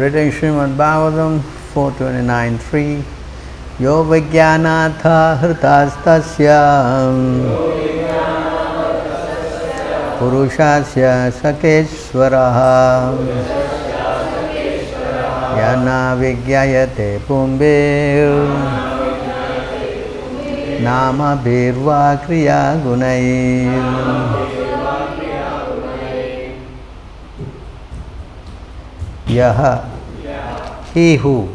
Reading Srimad Bhagavatam 429.3. Yo Vijnanatha Hritastasya Purushasya Sakeshwaraha Yana Vigyayate Pumbir Nama Birva Kriya Gunai Yaha, he who,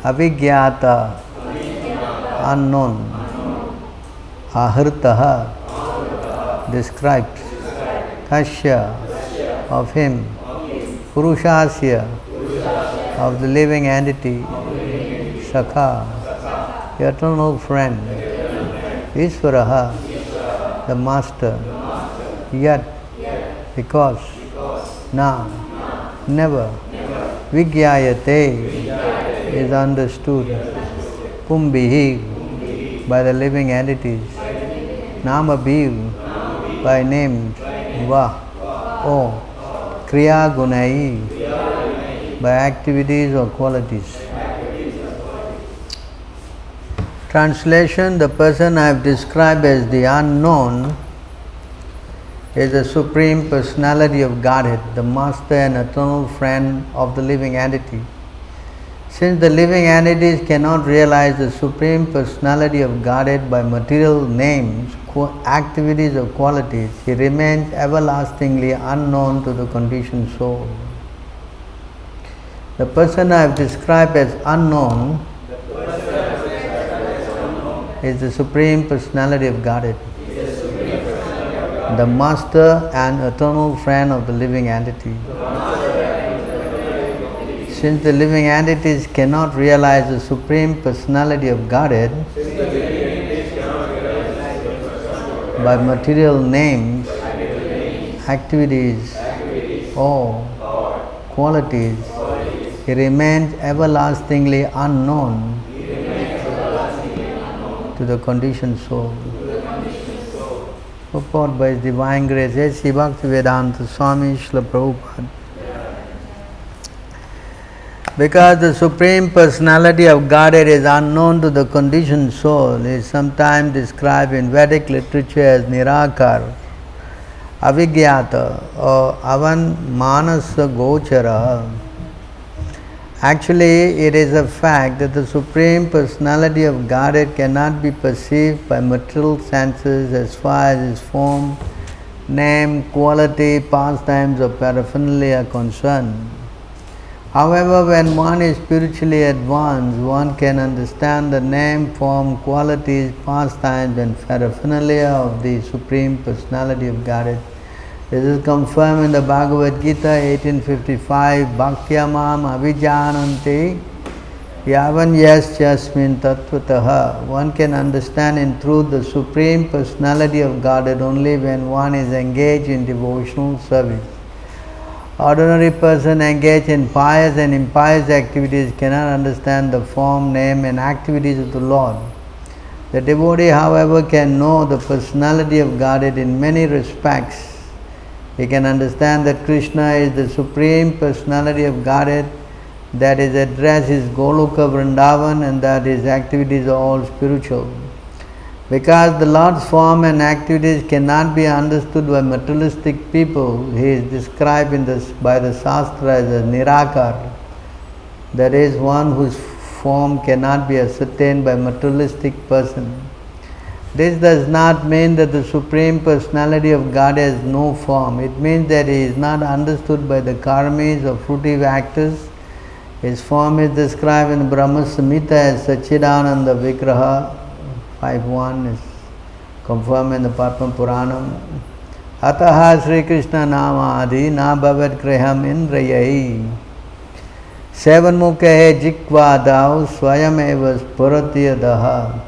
avigyata, unknown, ahirtaha, described, tasya, of him, purushasya, of the living entity, sakha, the eternal friend, Isvaraha, the master, yet, because, now, never, Vigyayate is understood, Pumbihi by the living entities, Namabhiv by names, Va, O, Kriya Gunai by activities or qualities. Translation: the person I have described as the unknown is the Supreme Personality of Godhead, the Master and Eternal Friend of the living entity. Since the living entities cannot realize the Supreme Personality of Godhead by material names, activities or qualities, he remains everlastingly unknown to the conditioned soul. The person I have described as unknown is the Supreme Personality of Godhead, the Master and Eternal Friend of the living entity. Since the living entities cannot realize the Supreme Personality of Godhead by material names, activities, or qualities, he remains everlastingly unknown to the conditioned soul. Purport by His Divine Grace, A.C. Bhaktivedanta Swami Srila Prabhupada. Because the Supreme Personality of Godhead is unknown to the conditioned soul, it is sometimes described in Vedic literature as Nirakar, Avigyata, or Avan Manasa Gochara. Actually, it is a fact that the Supreme Personality of Godhead cannot be perceived by material senses as far as His form, name, quality, pastimes or paraphernalia are concerned. However, when one is spiritually advanced, one can understand the name, form, qualities, pastimes and paraphernalia of the Supreme Personality of Godhead. This is confirmed in the Bhagavad Gita 1855, Bhaktyamam avijananti yavan yasyasmin tattvataha. One can understand in truth the Supreme Personality of Godhead only when one is engaged in devotional service. Ordinary person engaged in pious and impious activities cannot understand the form, name and activities of the Lord. The devotee, however, can know the personality of Godhead in many respects. He can understand that Krishna is the Supreme Personality of Godhead, that His address is Goloka Vrindavan and that His activities are all spiritual. Because the Lord's form and activities cannot be understood by materialistic people, He is described by the Shastra as a Nirakar, that is, one whose form cannot be ascertained by materialistic person. This does not mean that the Supreme Personality of God has no form. It means that He is not understood by the karmis or fruitive actors. His form is described in Brahma Samhita as Sachidananda Vigraha 5.1, is confirmed in the Padma Puranam. Ataha Sri Krishna Namadi na bhavat griham indrayahi sevan mukhe jikvadau swayam eva spuratiyadaha.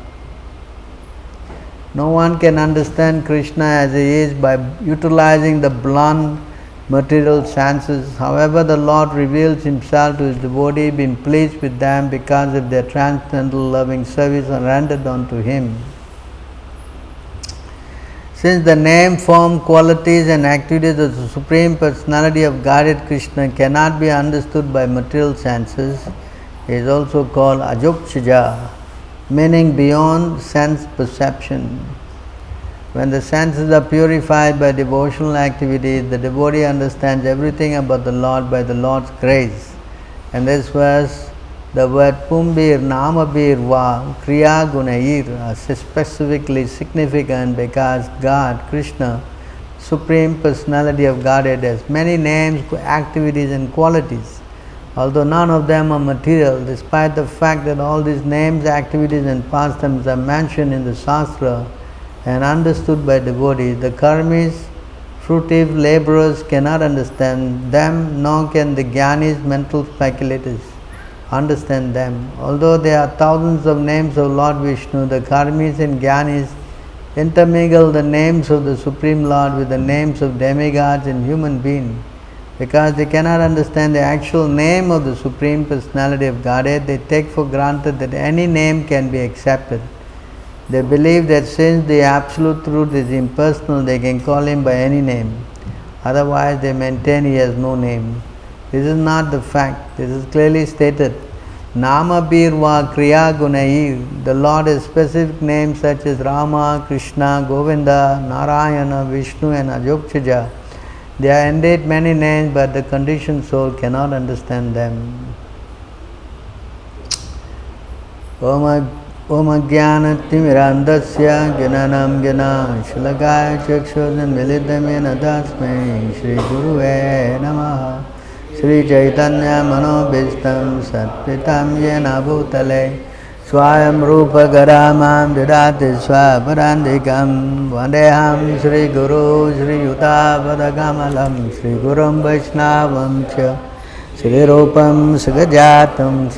No one can understand Krishna as He is by utilizing the blunt material senses. However, the Lord reveals Himself to His devotee, being pleased with them because of their transcendental loving service rendered unto Him. Since the name, form, qualities and activities of the Supreme Personality of Godhead Krishna cannot be understood by material senses, it is also called Ajokshaja, meaning beyond sense perception. When the senses are purified by devotional activities, the devotee understands everything about the Lord by the Lord's grace. And this verse, the word Pumbir Namabir Va Kriya Gunair are specifically significant because God, Krishna, Supreme Personality of Godhead, has many names, activities and qualities. Although none of them are material, despite the fact that all these names, activities and pastimes are mentioned in the Shastra and understood by devotees, the karmis, fruitive laborers cannot understand them, nor can the jnanis, mental speculators, understand them. Although there are thousands of names of Lord Vishnu, the karmis and jnanis intermingle the names of the Supreme Lord with the names of demigods and human beings. Because they cannot understand the actual name of the Supreme Personality of Godhead, they take for granted that any name can be accepted. They believe that since the Absolute Truth is impersonal, they can call Him by any name. Otherwise, they maintain He has no name. This is not the fact. This is clearly stated. Nama Birva Kriya Gunair. The Lord has specific names such as Rama, Krishna, Govinda, Narayana, Vishnu and Ajokshaja. There are indeed many names, but the conditioned soul cannot understand them. Om Ajnanatimirandasya Jnanam Jnana Shalakaya Chakshudam Milidamena Tasmai Shri Guruve Namaha Shri Chaitanya Manobhistam Satpitam Yena Bhutale Swayam Rupa Garamam Didati Swaparandikam Vandeham Shri Guru Shri Yuta Padakamalam Shri Gurum Vaishnavam Cha Shri Rupam Sagajatam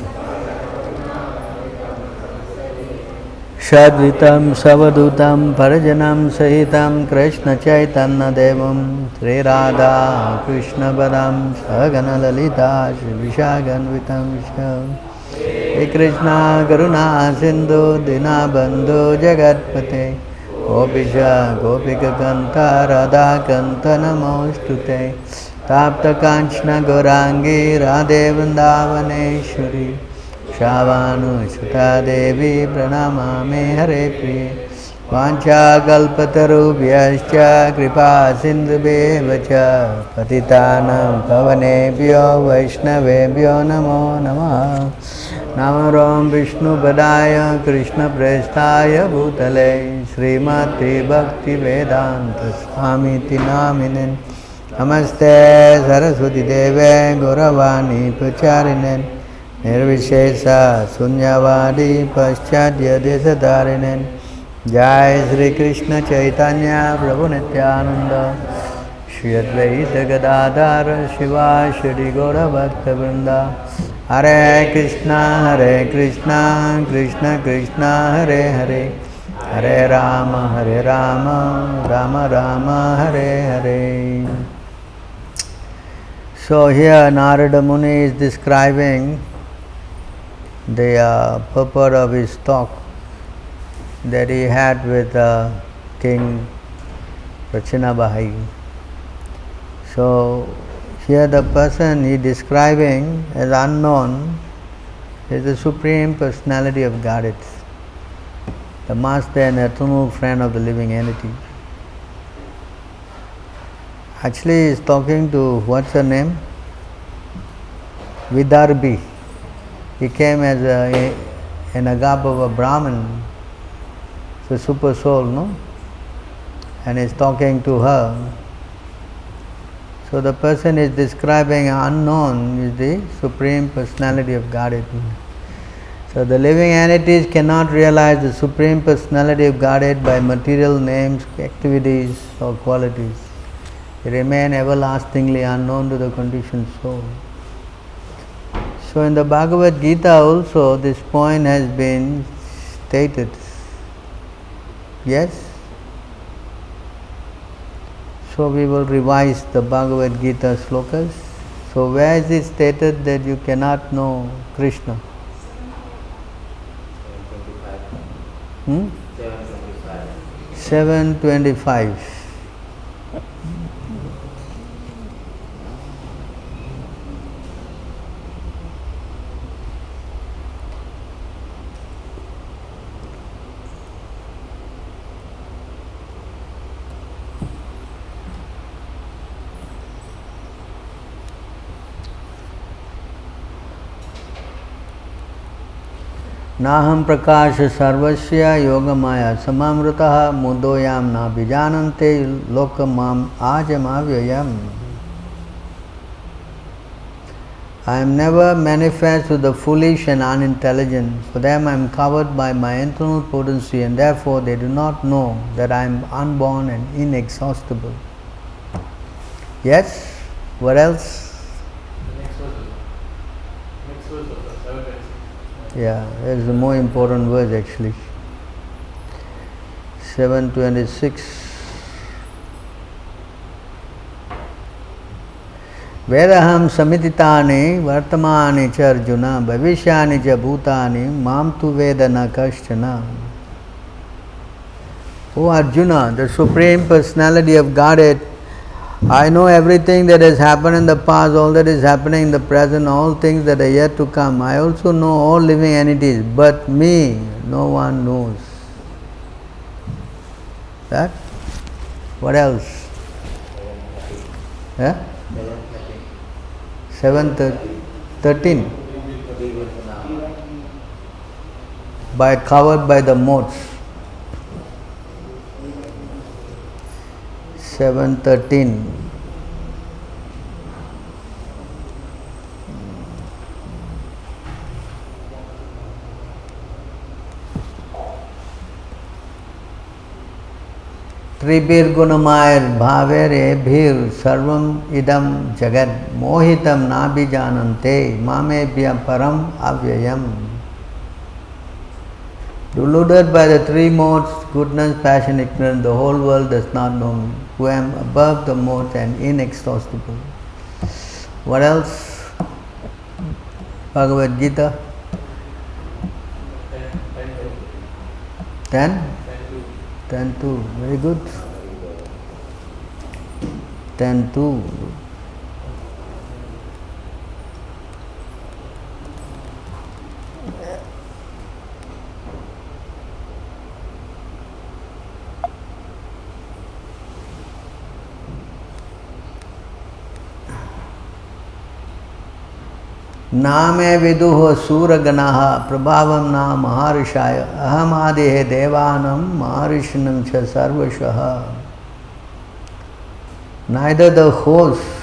Shadvitam Savadutam Parajanam Sahitam Krishna Chaitanya Devam Sri Radha Krishna Padam Sagana Lalita Shri Vishaganvitam Sham Shri Krishna Karuna Sindhu Dinabandhu Jagatpate Gopisha Gopika Kanta Radha Kanta Namostute Tapta Kanchna Gorangi Radhe Vrindavaneshwari Shavanu Shuta Devi Pranamami Hare Priye Vancha Kalpatarubhyascha Kripa Sindhubhyevacha Patitanam Pavanebhyo Vaishnavebhyo Namo Namaha Namaram Vishnu Padaya Krishna Prestaya Bhutale Srimati Bhakti Vedanta Swamiti Naminen Namaste Saraswati Deve Gauravani Pacharinen Nirvishesa Sunyavadi Paschadya Desadarinen Jai Sri Krishna Chaitanya Prabhu Nityananda Shri Advaita Gadadhara Shiva Shri Gaura Bhakta Vrinda Hare Krishna Krishna Krishna Hare Hare Hare Rama Rama Rama Hare Hare. So here Narada Muni is describing the purport of his talk that he had with King Prachinabhai. So here the person he describing as unknown is the Supreme Personality of Godhead, the Master and eternal friend of the living entity. Actually he is talking to, what's her name? Vidarbhi. He came as in a garb of a Brahmin, it's a super soul, no? And is talking to her. So the person is describing unknown is the Supreme Personality of Godhead. So the living entities cannot realize the Supreme Personality of Godhead by material names, activities or qualities. They remain everlastingly unknown to the conditioned soul. So in the Bhagavad Gita also this point has been stated. Yes? So we will revise the Bhagavad Gita slokas. So where is it stated that you cannot know Krishna? 725. 7:25. नाहं प्रकाश सर्वस्य योगमाया समामृतः मुदोयां न बीजानन्ते लोकमाम आजमाव्ययम्. I am never manifest to the foolish and unintelligent. For them I am covered by my internal potency, and therefore they do not know that I am unborn and inexhaustible. Yes? What else? Yeah, that is the more important verse actually. 7:26. Vedaham samititani vartamani cha Arjuna bhavishyani cha bhutani mam tu vedana kashtana. O Arjuna, the Supreme Personality of Godhead, I know everything that has happened in the past, all that is happening in the present, all things that are yet to come. I also know all living entities, but me no one knows. That? What else? 7:13. Covered by the motes. 7:13. Tribir gunamair bhaver ebhir sarvam idam jagad mohitam nabhijanante mamebhya param avyayam. Deluded by the three modes, goodness, passion, ignorance, the whole world does not know me, who am above the modes and inexhaustible. What else? Bhagavad Gita? 10? 10:2. Very good. 10:2. नामे विदुः सूरगणाः प्रभावं न महर्षाय अहमादिः देवानां महर्षिणां च सर्वशः. Neither the hosts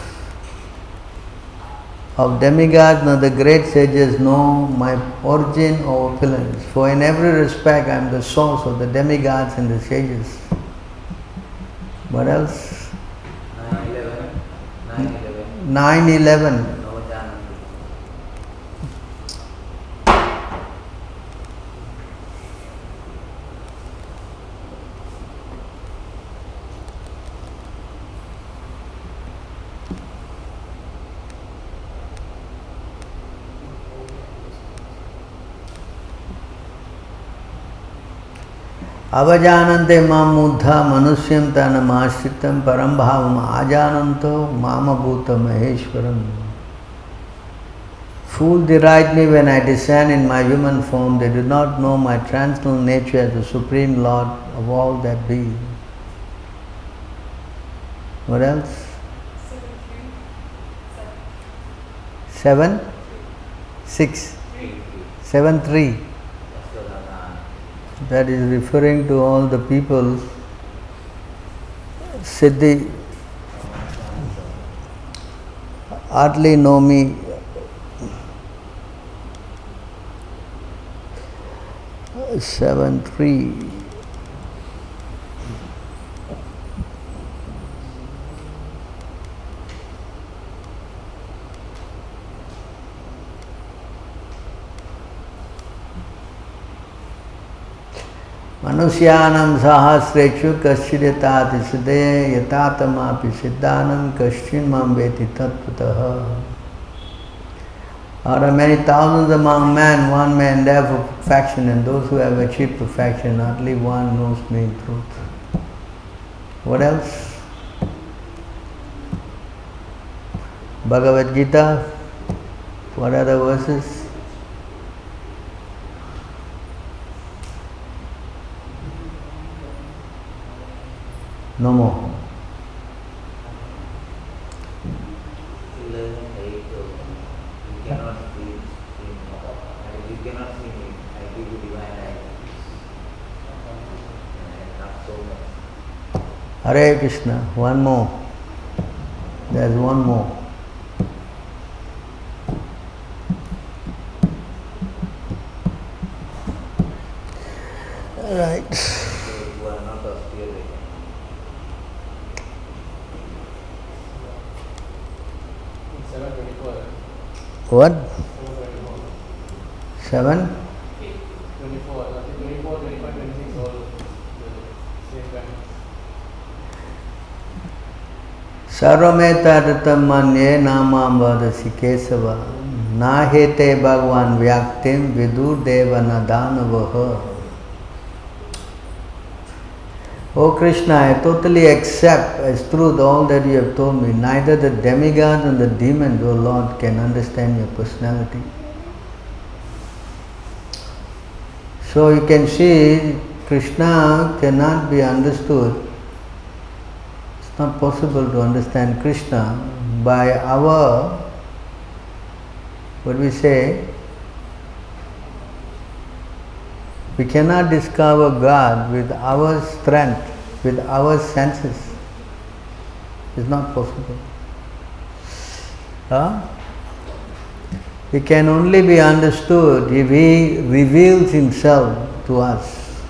of demigods nor the great sages know my origin or opulence, for in every respect I am the source of the demigods and the sages. What else? 9:11. अवजानन्ते मां मूढ़ा मनुष्यं तनमाश्रितं परं भावम् आजानन्तो मामभूत महेश्वरम्. Fools deride me when I descend in my human form. They do not know my transcendental nature as the Supreme Lord of all that be. What else? 7, 6, 7:3. That is referring to all the people, Siddhi, hardly know me. 7:3. Manusyanam sahasrechu kaschidetati siddhe yatatamapi siddhanam kaschin mam veti tattvataha. Out of many thousands among men, one may endeavor for perfection, and those who have achieved perfection, hardly one knows me in truth. What else? Bhagavad Gita. What other verses? No more. Hare Krishna. One more. There's one more. Right. What? 7? 24, 24, 25, 26, all same time. Sarvametatam manye namam vadasi kesava nahete bhagavan vyaktim vidur deva nadanavaha. O Krishna, I totally accept as truth all that you have told me. Neither the demigods and the demons, O Lord, can understand your personality. So you can see, Krishna cannot be understood. It's not possible to understand Krishna by our, what we say, we cannot discover God with our strength, with our senses. It's not possible. He can only be understood if He reveals Himself to us.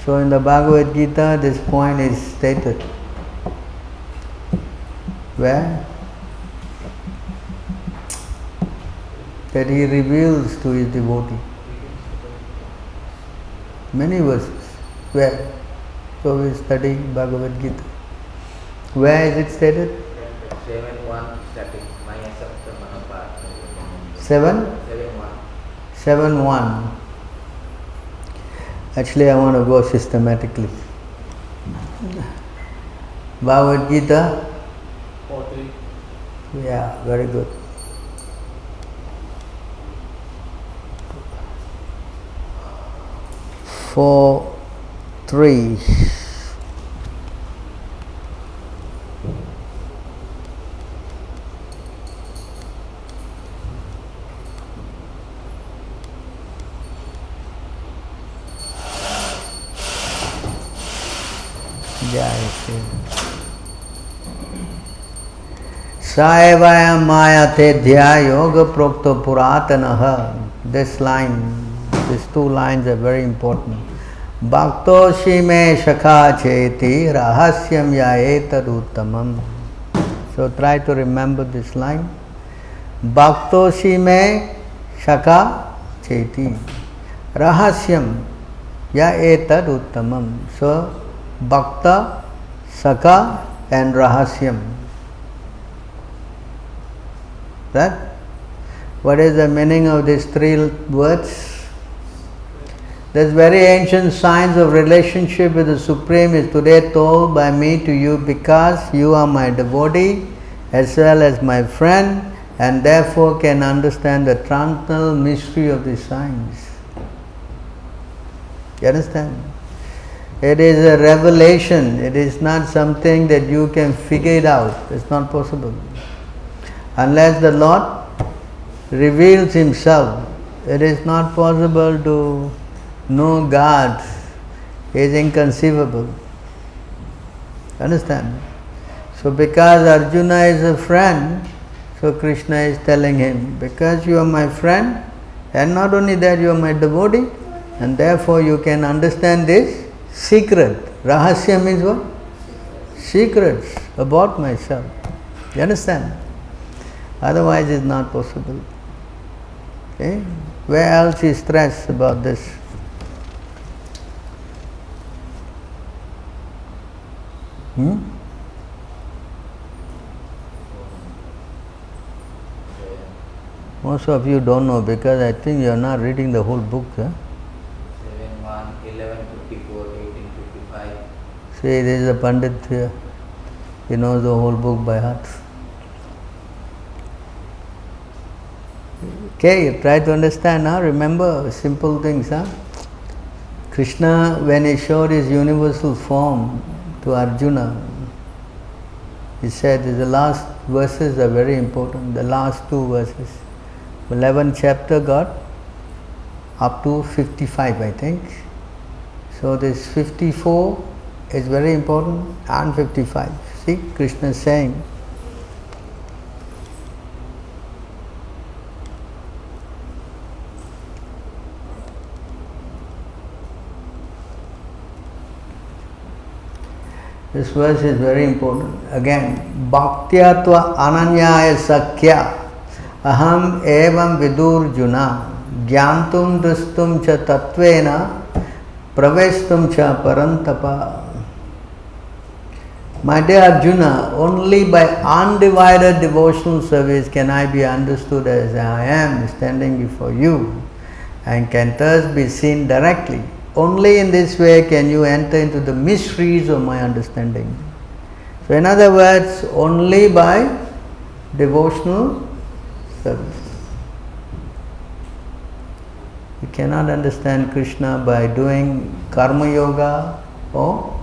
So in the Bhagavad Gita, this point is stated. Where? That He reveals to His devotee. Many verses. Where? So we study Bhagavad Gita. Where is it stated? 7.1 starting. Maya Sapta Manapata. 7? 7.1. 7.1. Actually, I want to go systematically. Bhagavad Gita? 4.3. Yeah, very good. 4.3. Saevaya maya tedhya yoga prokta puratanaha. This line, these two lines are very important. Bhaktoshi me shakha cheti rahasyam yaetad uttamam. So try to remember this line. Bhaktoshi me shakha cheti rahasyam yaetad uttamam. So Bhakta, Sakha and Rahasyam. Right? What is the meaning of these three words? This very ancient science of relationship with the Supreme is today told by me to you because you are my devotee as well as my friend and therefore can understand the transcendental mystery of this science. You understand? It is a revelation. It is not something that you can figure it out. It's not possible. Unless the Lord reveals Himself, it is not possible to know God. It is inconceivable. Understand? So because Arjuna is a friend, so Krishna is telling him, because you are my friend, and not only that, you are my devotee, and therefore you can understand this secret. Rahasya means what? Secrets about myself. You understand? Otherwise it's not possible. Okay? Where else is stress about this? Most of you don't know because I think you are not reading the whole book. 7.1. 1154, 1855. See, this is a Pandit here. He knows the whole book by heart. Okay, try to understand now. Remember simple things, huh? Krishna, when he showed his universal form to Arjuna, he said the last verses are very important. The last two verses. 11th chapter got up to 55, I think. So this 54 is very important and 55. See, Krishna is saying, this verse is very important. Again, Bhaktya tva ananyaya sakya aham evam vidurjuna gyantum drustum cha tattvena pravestum cha parantapa. My dear Arjuna, only by undivided devotional service can I be understood as I am standing before you and can thus be seen directly. Only in this way can you enter into the mysteries of my understanding. So in other words, only by devotional service. You cannot understand Krishna by doing karma yoga or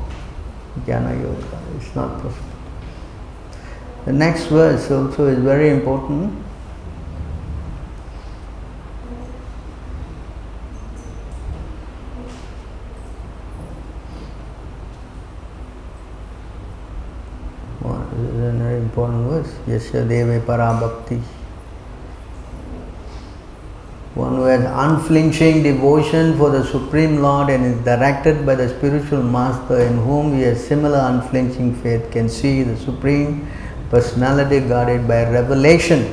jnana yoga. It's not possible. The next verse also is very important. This is a very important verse. Yasya deve para bhakti. One who has unflinching devotion for the Supreme Lord and is directed by the spiritual master in whom he has similar unflinching faith can see the Supreme Personality guarded by revelation.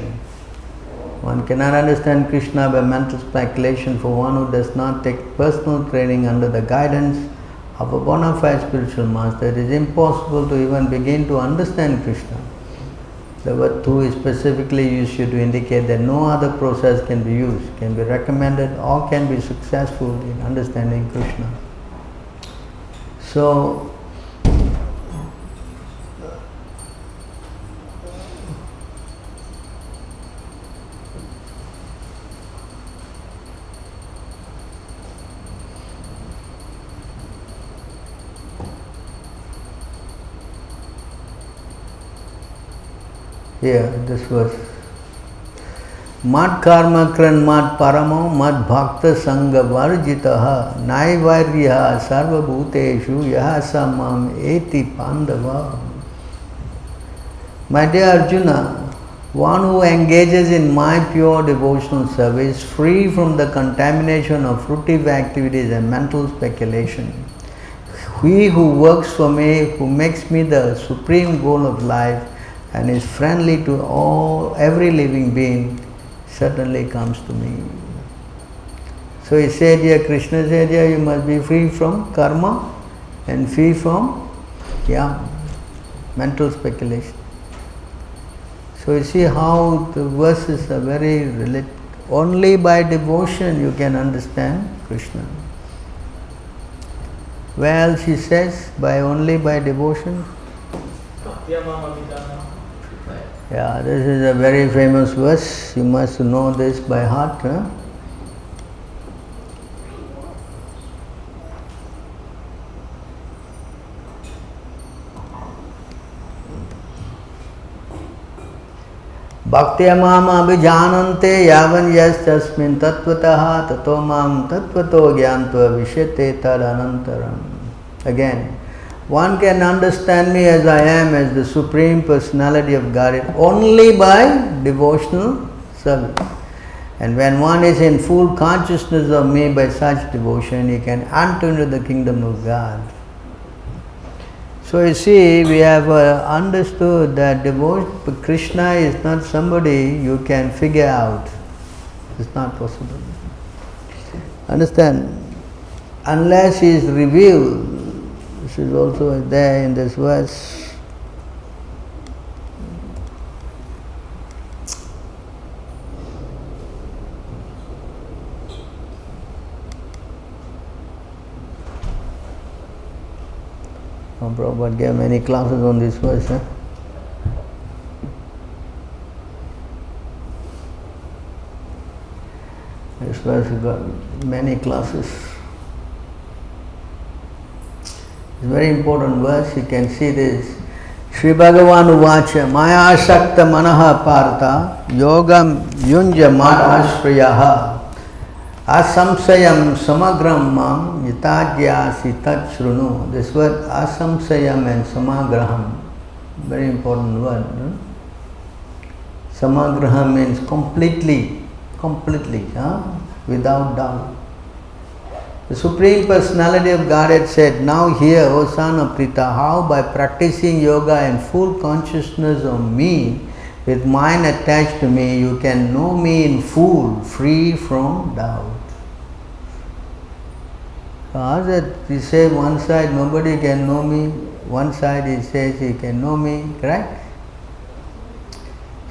One cannot understand Krishna by mental speculation. For one who does not take personal training under the guidance of a bona fide spiritual master, it is impossible to even begin to understand Krishna. The word tu is specifically used here to indicate that no other process can be used, can be recommended or can be successful in understanding Krishna. So, here, this verse. Mad karma kran mad paramo mad bhakta sangha varjitaha naivaryaha sarva bhuteshu yaha samam eti pandava. My dear Arjuna, one who engages in my pure devotional service, free from the contamination of fruitive activities and mental speculation, he who works for me, who makes me the supreme goal of life, and is friendly to every living being, certainly comes to me. So he said here, Krishna said here, you must be free from karma and free from mental speculation. So you see how the verses are very related. Only by devotion you can understand Krishna. Well, she says, only by devotion. Yeah, this is a very famous verse. You must know this by heart. Huh? Bhaktya mama abhijanante yavan yastasmin tattvataha tato mam tattvato gyantva vishyate tad anantaram. Again, one can understand me as I am, as the Supreme Personality of Godhead, only by devotional service. And when one is in full consciousness of me by such devotion, he can enter into the kingdom of God. So you see, we have understood that Krishna is not somebody you can figure out. It's not possible. Understand? Unless he is revealed. This is also there in this verse. Prabhupada gave many classes on this verse. This verse got many classes. It's a very important verse. You can see this. Shri Bhagavan Uvacha Maya Shakta Manaha Partha Yogam Yunja Mad Ashrayaha Asamsayam Samagram Mam Yitadyasi Tat Shrunu. This word Asamsayam and Samagraham, very important word. No? Samagraham means completely, without doubt. The Supreme Personality of Godhead said, now hear, O son of Prita, how by practicing yoga and full consciousness of me, with mind attached to me, you can know me in full, free from doubt. So how's that? We say one side nobody can know me, one side he says he can know me, correct?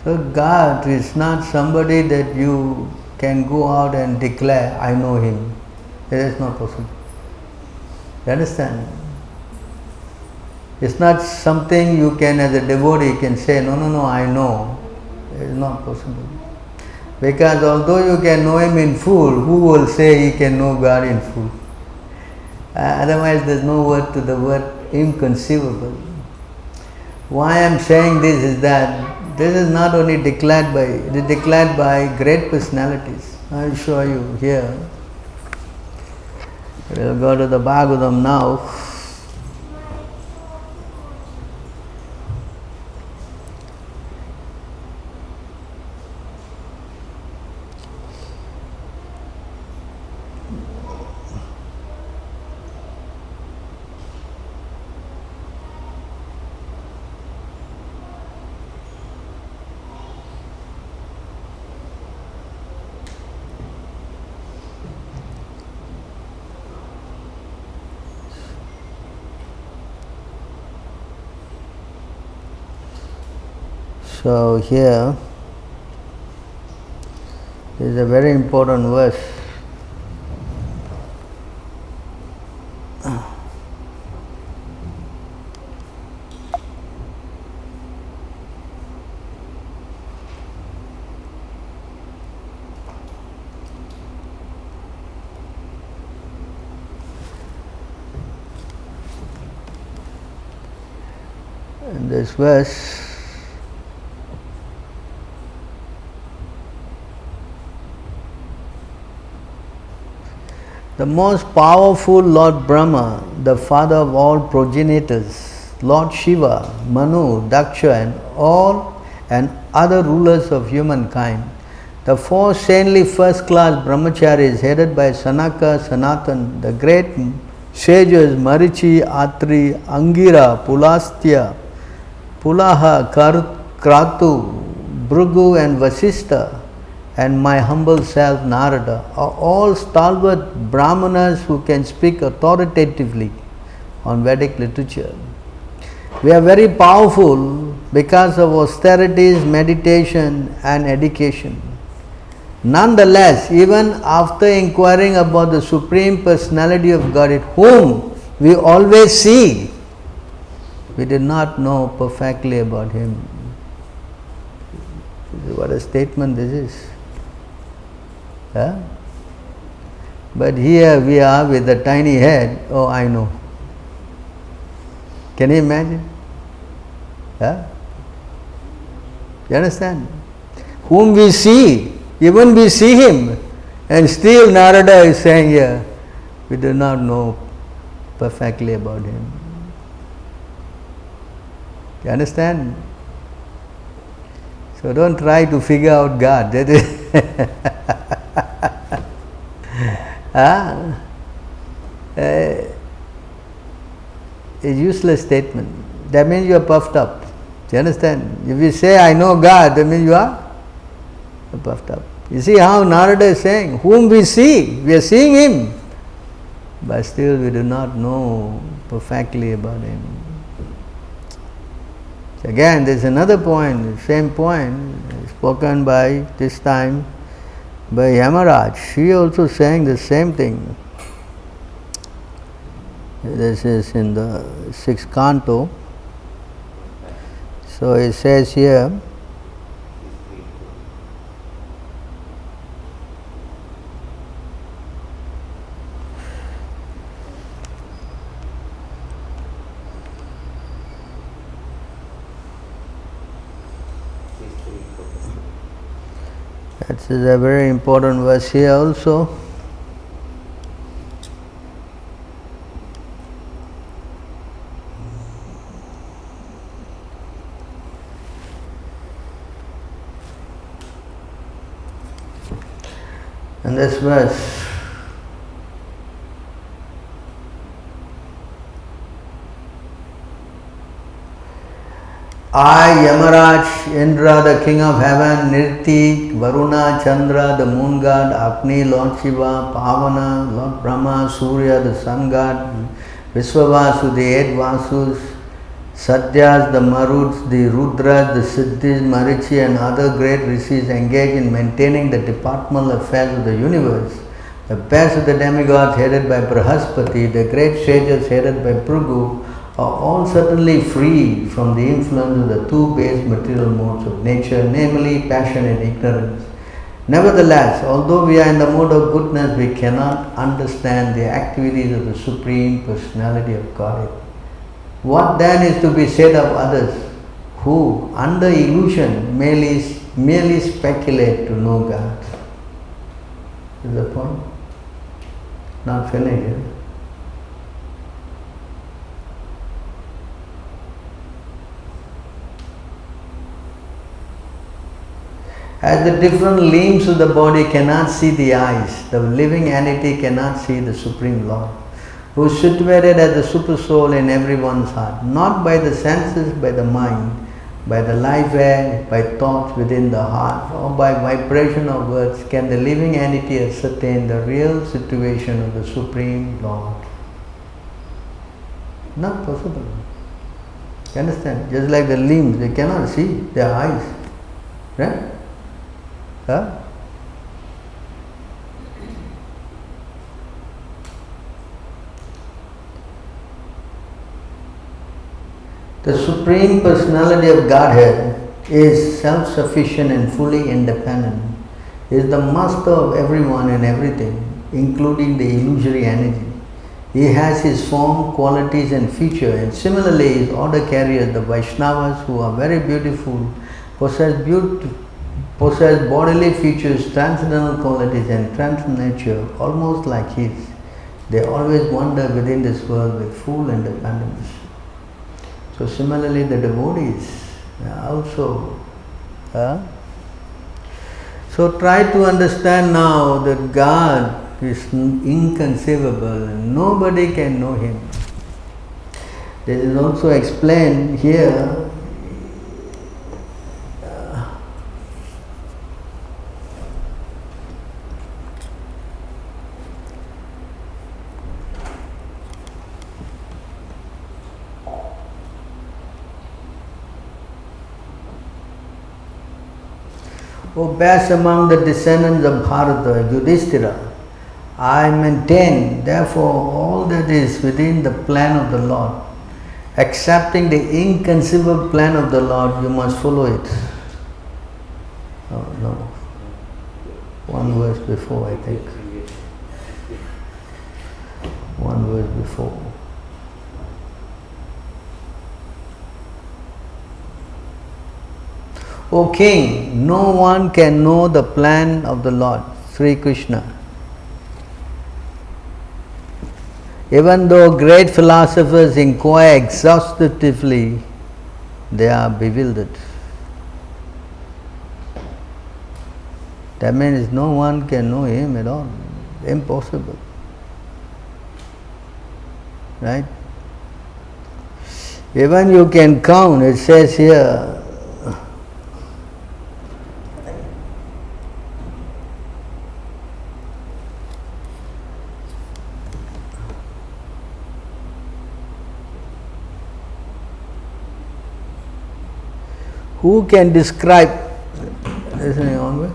So God is not somebody that you can go out and declare, I know him. It is not possible. You understand? It's not something you can, as a devotee, can say, no, I know. It is not possible. Because although you can know him in full, who will say he can know God in full? Otherwise there is no word to the word inconceivable. Why I am saying this is that this is not only declared by, it is declared by great personalities. I will show you here. We will go to the Bhagavatam now. So here is a very important verse. And this verse the most powerful Lord Brahma, the father of all progenitors, Lord Shiva, Manu, Daksha and other rulers of humankind, the four saintly first-class brahmacharis headed by Sanaka, Sanatan, the great sages Marichi, Atri, Angira, Pulastya, Pulaha, Kratu, Bhrigu and Vasistha, and my humble self Narada are all stalwart brahmanas who can speak authoritatively on Vedic literature. We are very powerful because of austerities, meditation and education. Nonetheless, even after inquiring about the Supreme Personality of Godhead, whom we always see, we did not know perfectly about him. What a statement this is. Huh? But here we are with a tiny head, oh I know. Can you imagine? Huh? You understand? Whom we see, even we see him, and still Narada is saying here, we do not know perfectly about him. You understand? So don't try to figure out God. That is a useless statement. That means you are puffed up. Do you understand? If you say, I know God, that means you are puffed up. You see how Narada is saying, whom we see, we are seeing him, but still we do not know perfectly about him. So again, there is another point, same point, spoken by, this time, by Yamaraj. She also saying the same thing. This is in the 6th canto. So it says here, that is a very important verse here also. And this verse, I, Yamaraj, Indra, the king of heaven, Nirti, Varuna, Chandra, the moon god, Agni, Lord Shiva, Pavana, Lord Brahma, Surya, the sun god, Viswavasu, the 8 Vasus, Satyas, the Maruds, the Rudras, the Siddhis, Marichi and other great rishis engaged in maintaining the departmental affairs of the universe. The best of the demigods headed by Brahaspati, the great sages headed by Phrigu, are all certainly free from the influence of the 2 base material modes of nature, namely passion and ignorance. Nevertheless, although we are in the mode of goodness, we cannot understand the activities of the Supreme Personality of Godhead. What then is to be said of others who, under illusion, merely speculate to know God? Is the point? Not finished yet. As the different limbs of the body cannot see the eyes, the living entity cannot see the Supreme Lord, who is situated as the super soul in everyone's heart, not by the senses, by the mind, by the life air, by thoughts within the heart, or by vibration of words, can the living entity ascertain the real situation of the Supreme Lord. Not possible. You understand? Just like the limbs, they cannot see their eyes. Right? Huh? The Supreme Personality of Godhead is self-sufficient and fully independent. He is the master of everyone and everything, including the illusory energy. He has his form, qualities and features, and similarly his order carriers, the Vaishnavas, who are very beautiful, possess bodily features, transcendental qualities and transcendental nature, almost like his. They always wander within this world with full independence. So similarly the devotees also. So try to understand now that God is inconceivable and nobody can know Him. This is also explained here. O best among the descendants of Bharata, Yudhishthira, I maintain, therefore, all that is within the plan of the Lord. Accepting the inconceivable plan of the Lord, you must follow it. Oh no. One verse before, I think. One verse before. O King, no one can know the plan of the Lord, Sri Krishna. Even though great philosophers inquire exhaustively, they are bewildered. That means no one can know Him at all. Impossible. Right? Even you can count, it says here, who can describe, listening onward,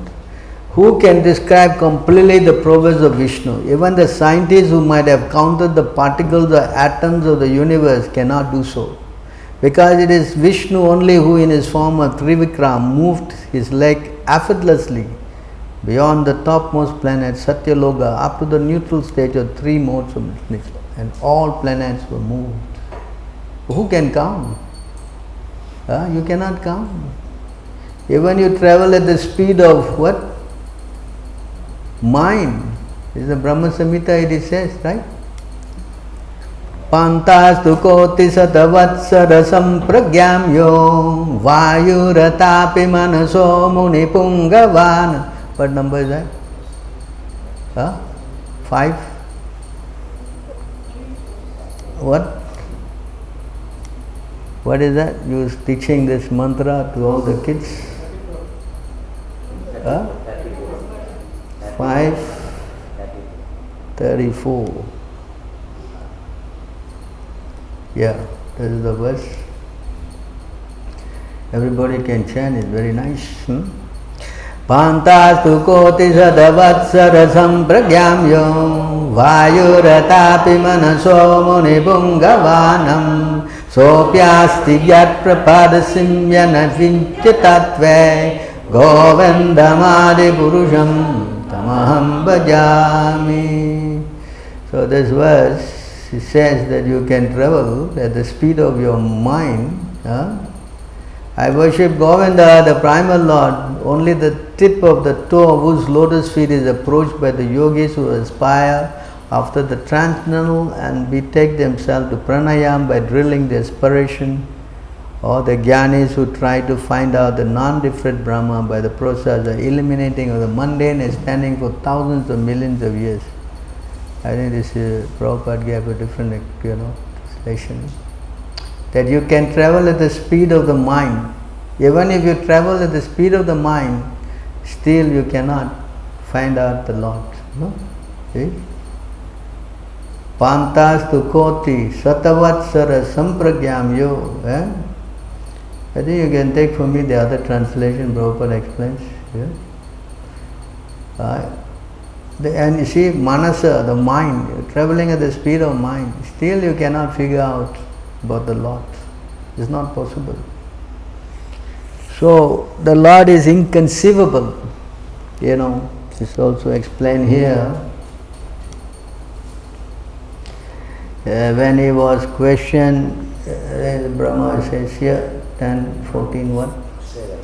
Who can describe completely the progress of Vishnu? Even the scientists who might have counted the particles or atoms of the universe cannot do so. Because it is Vishnu only who in his form of Trivikram moved his leg effortlessly beyond the topmost planet Satyaloka up to the neutral stage of 3 modes of nature, and all planets were moved. Who can count? You cannot count. Even you travel at the speed of what? Mind. This is the Brahma Samhita, it says, right? Pantastu koti satavatsara sampragyamyo vayuratapi manaso munipungavana. What number is that? 5? What? What is that? You are teaching this mantra to all the kids? 5:34. Yeah, this is the verse. Everybody can chant it, very nice. Pantastu koti sadavatsara sampragyamyo vayuratapi manaso munibungavanam sopyasti yat prapadasim yanavinchatatve govindamadi purusham tamaham bhajami. So this verse, it says that you can travel at the speed of your mind. I worship Govinda, the primal Lord, only the tip of the toe of whose lotus feet is approached by the yogis who aspire after the transcendental and betake themselves to pranayam by drilling the aspiration, or the jnanis who try to find out the non-different Brahma by the process of eliminating of the mundane extending for thousands of millions of years. I think this Prabhupada gave a different, translation. That you can travel at the speed of the mind. Even if you travel at the speed of the mind, still you cannot find out the Lord. No? See? Pantastu koti satavatsara sampragyamyo. I think you can take from me the other translation Prabhupada explains. And you see, manasa, the mind, traveling at the speed of mind, still you cannot figure out about the Lord. It's not possible. So the Lord is inconceivable. It's also explained here. When he was questioned, Brahma says here, 10:14 what? 7.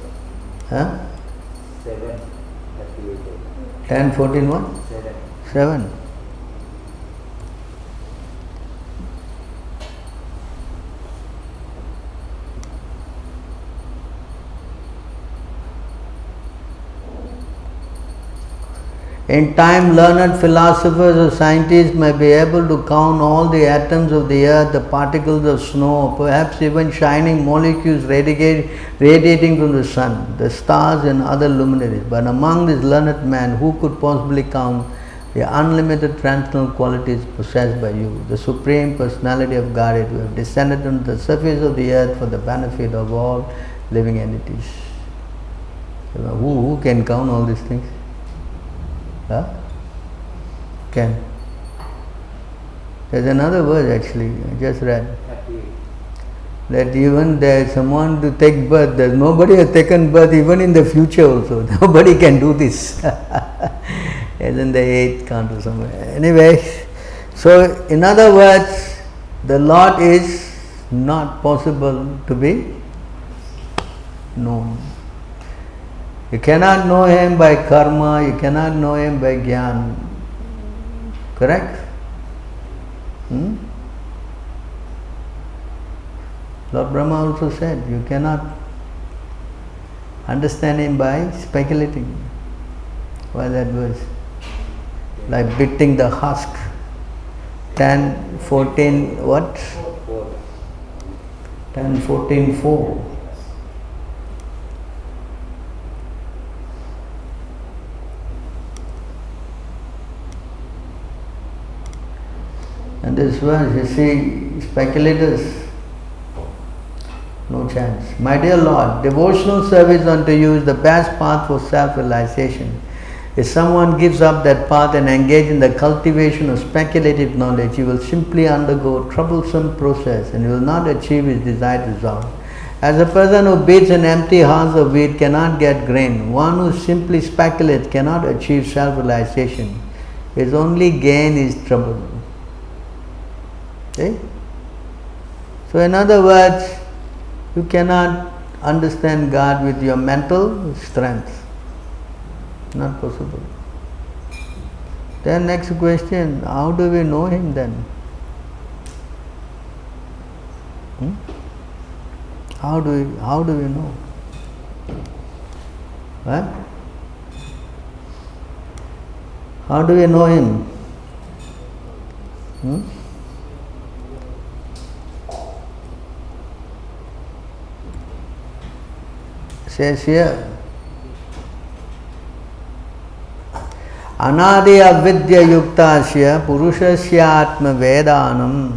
10:14 what? 7. In time, learned philosophers or scientists may be able to count all the atoms of the earth, the particles of snow, perhaps even shining molecules radiating from the sun, the stars and other luminaries. But among these learned men, who could possibly count the unlimited transcendental qualities possessed by you, the Supreme Personality of Godhead, who have descended on the surface of the earth for the benefit of all living entities? Who can count all these things? Can. There's another verse actually, I just read. That even there is someone to take birth, there's nobody has taken birth even in the future also. Nobody can do this. As in the 8th count or somewhere. Anyway, so in other words, the Lord is not possible to be known. You cannot know Him by karma, you cannot know Him by jnana. Correct? Lord Brahma also said, you cannot understand Him by speculating. Why that verse? Like beating the husk. 10:14 what? 10:14:4. And this verse, you see, speculators, no chance. My dear Lord, devotional service unto you is the best path for self-realization. If someone gives up that path and engages in the cultivation of speculative knowledge, he will simply undergo a troublesome process and will not achieve his desired result. As a person who beats an empty house of wheat cannot get grain, one who simply speculates cannot achieve self-realization. His only gain is trouble. Okay? So in other words, you cannot understand God with your mental strength. Not possible. Then next question, how do we know Him then? How do we know? What? How do we know Him? Says here, Anadi avidya yuktasya purushasya atma vedanam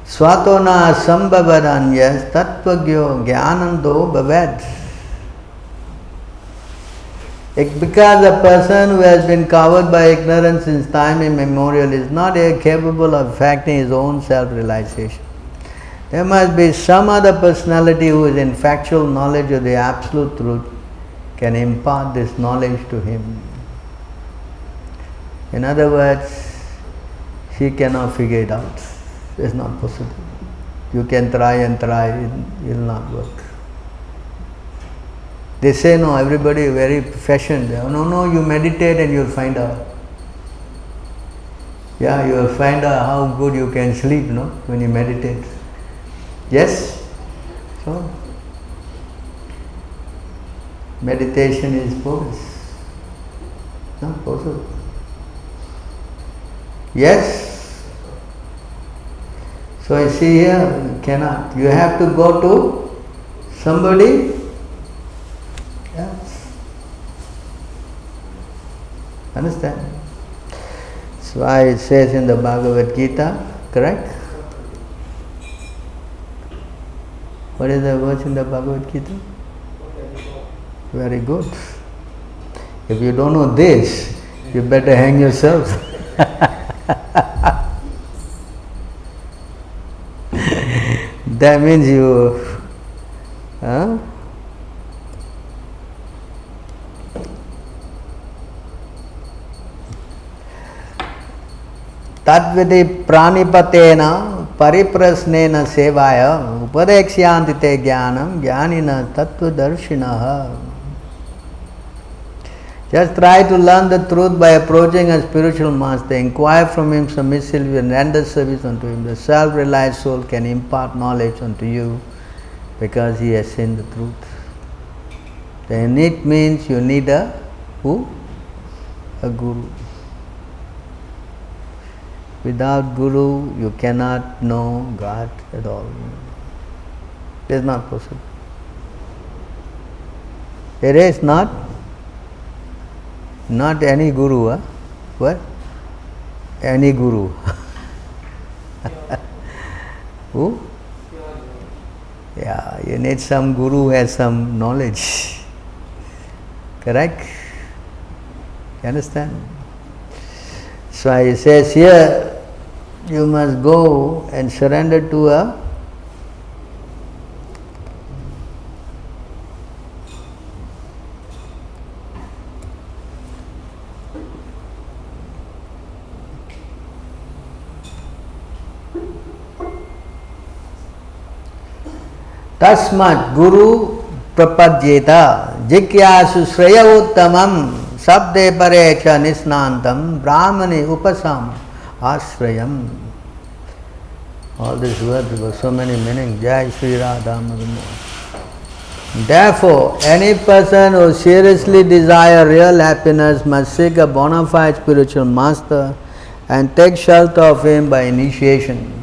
swatona sambhavadanyas tattvagyo jnanando bhavet. Because a person who has been covered by ignorance since time immemorial is not capable of effecting his own self-realization. There must be some other personality who is in factual knowledge of the absolute truth can impart this knowledge to him. In other words, he cannot figure it out. It's not possible. You can try and try, it will not work. They say no, everybody is very fashioned. No, you meditate and you'll find out. Yeah, you will find out how good you can sleep, no, when you meditate. Yes? So, meditation is bogus. Not possible. Yes? So you see here, you cannot. You have to go to somebody else. Understand? So it says in the Bhagavad Gita, correct? What is the verse in the Bhagavad Gita? Very good. If you don't know this, you better hang yourself. That means you Tadvidi pranipatena pariprasnena sevaya upadekshyanti te jnanam jnanina tattvadarshinaha. Just try to learn the truth by approaching a spiritual master. Inquire from him submissively and render service unto him. The self-realized soul can impart knowledge unto you because he has seen the truth. Then it means you need a who? A guru. Without guru, you cannot know God at all. It is not possible. It is not any guru. Huh? What? Any guru. Who? Yeah, you need some guru who has some knowledge. Correct? You understand? So he says here, you must go and surrender to a Tasmat Guru Prapadyeta Jikyasu Shraya Uttamam Sabde Parecha Nisnantam Brahmani Upasam Ashrayam. All these words have so many meanings. Jai Sri Radha Madhumya. Therefore, any person who seriously desires real happiness must seek a bona fide spiritual master and take shelter of him by initiation.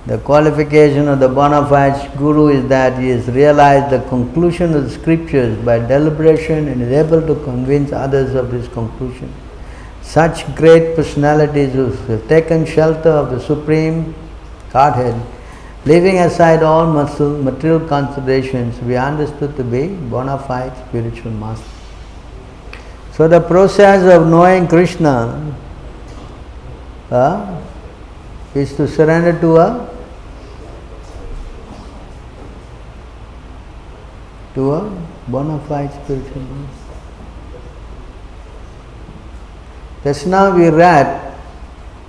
The qualification of the bona fide guru is that he has realized the conclusion of the scriptures by deliberation and is able to convince others of this conclusion. Such great personalities who have taken shelter of the Supreme Godhead, leaving aside all material considerations, we understood to be bona fide spiritual masters. So the process of knowing Krishna is to surrender to a bona fide spiritual being. Just now we read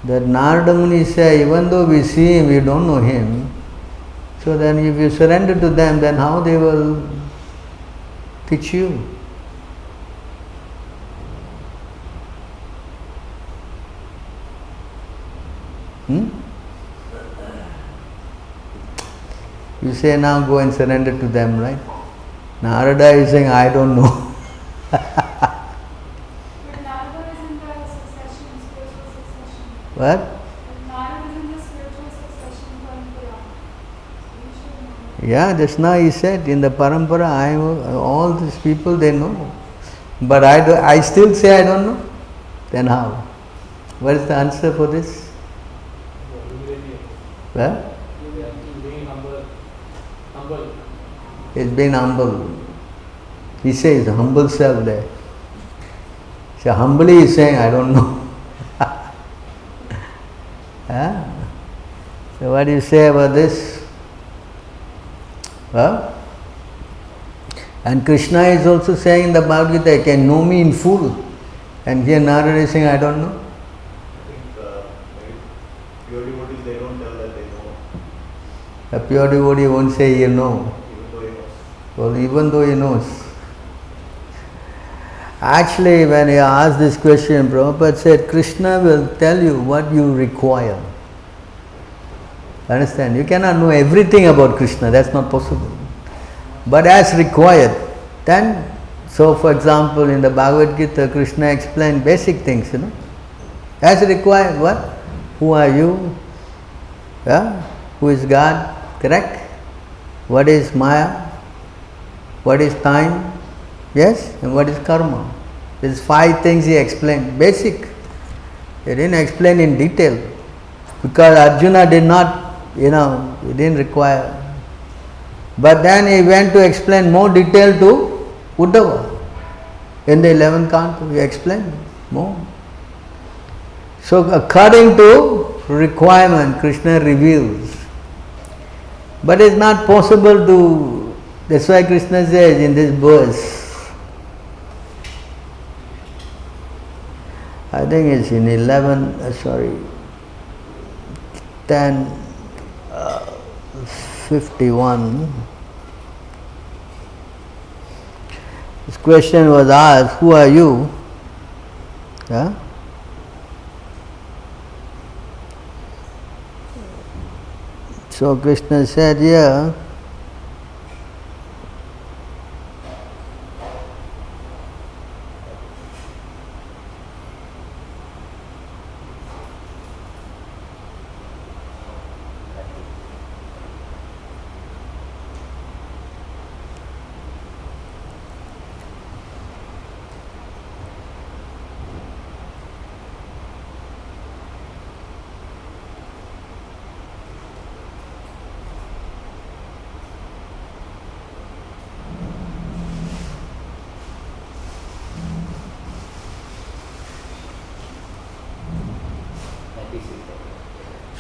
that Narada Muni say, even though we see him, we don't know him. So then if you surrender to them, then how they will teach you? You say now go and surrender to them, right? Narada is saying, I don't know. But Narada is in the succession, spiritual succession. What? But Narada is in the spiritual succession parampara. You should know. Yeah, just now he said in the parampara, all these people they know. But I still say I don't know. Then how? What is the answer for this? Well, Being humble. it's been humble. He says humble self there. So humbly he is saying I don't know. Huh? So what do you say about this? Huh? And Krishna is also saying in the Bhagavad Gita, you can know me in full. And here Narada is saying I don't know. Pure devotees, they don't tell that they know, A pure devotee won't say you know. even though he knows. Well, even though he knows. Actually, when he asked this question, Prabhupada said, Krishna will tell you what you require. Understand? You cannot know everything about Krishna, that's not possible. But as required, then, so for example, in the Bhagavad Gita, Krishna explained basic things, As required, what? Who are you? Yeah? Who is God? Correct? What is Maya? What is time? Yes? And what is karma? These 5 things he explained. Basic. He didn't explain in detail. Because Arjuna did not, he didn't require. But then he went to explain more detail to Uddhava. In the 11th canto, he explained more. So according to requirement, Krishna reveals. But it's not possible to, that's why Krishna says in this verse, I think it's in 10:51. This question was asked, who are you? Yeah? So Krishna said, yeah,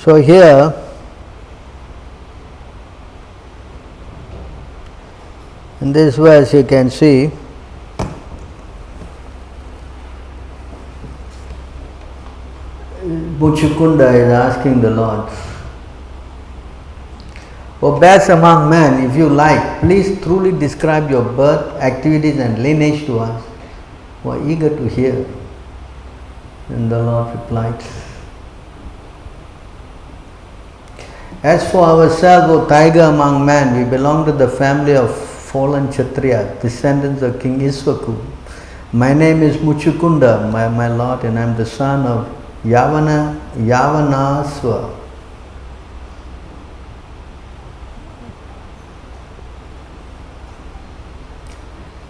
so here in this verse you can see Muchukunda is asking the Lord, O best among men, if you like, please truly describe your birth, activities and lineage to us. We are eager to hear. And the Lord replied, as for ourselves, O tiger among men, we belong to the family of fallen Kshatriya, descendants of King Iswaku. My name is Muchukunda, my lord, and I am the son of Yavanasva.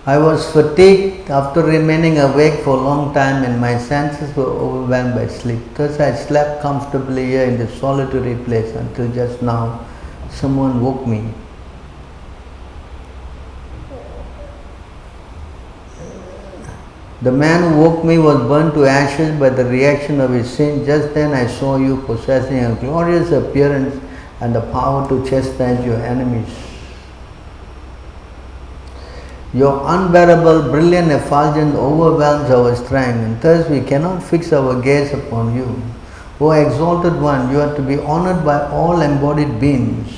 I was fatigued after remaining awake for a long time and my senses were overwhelmed by sleep. Thus I slept comfortably here in this solitary place until just now someone woke me. The man who woke me was burned to ashes by the reaction of his sin. Just then I saw you possessing a glorious appearance and the power to chastise your enemies. Your unbearable, brilliant effulgence overwhelms our strength, and thus we cannot fix our gaze upon you. O exalted one, you are to be honored by all embodied beings.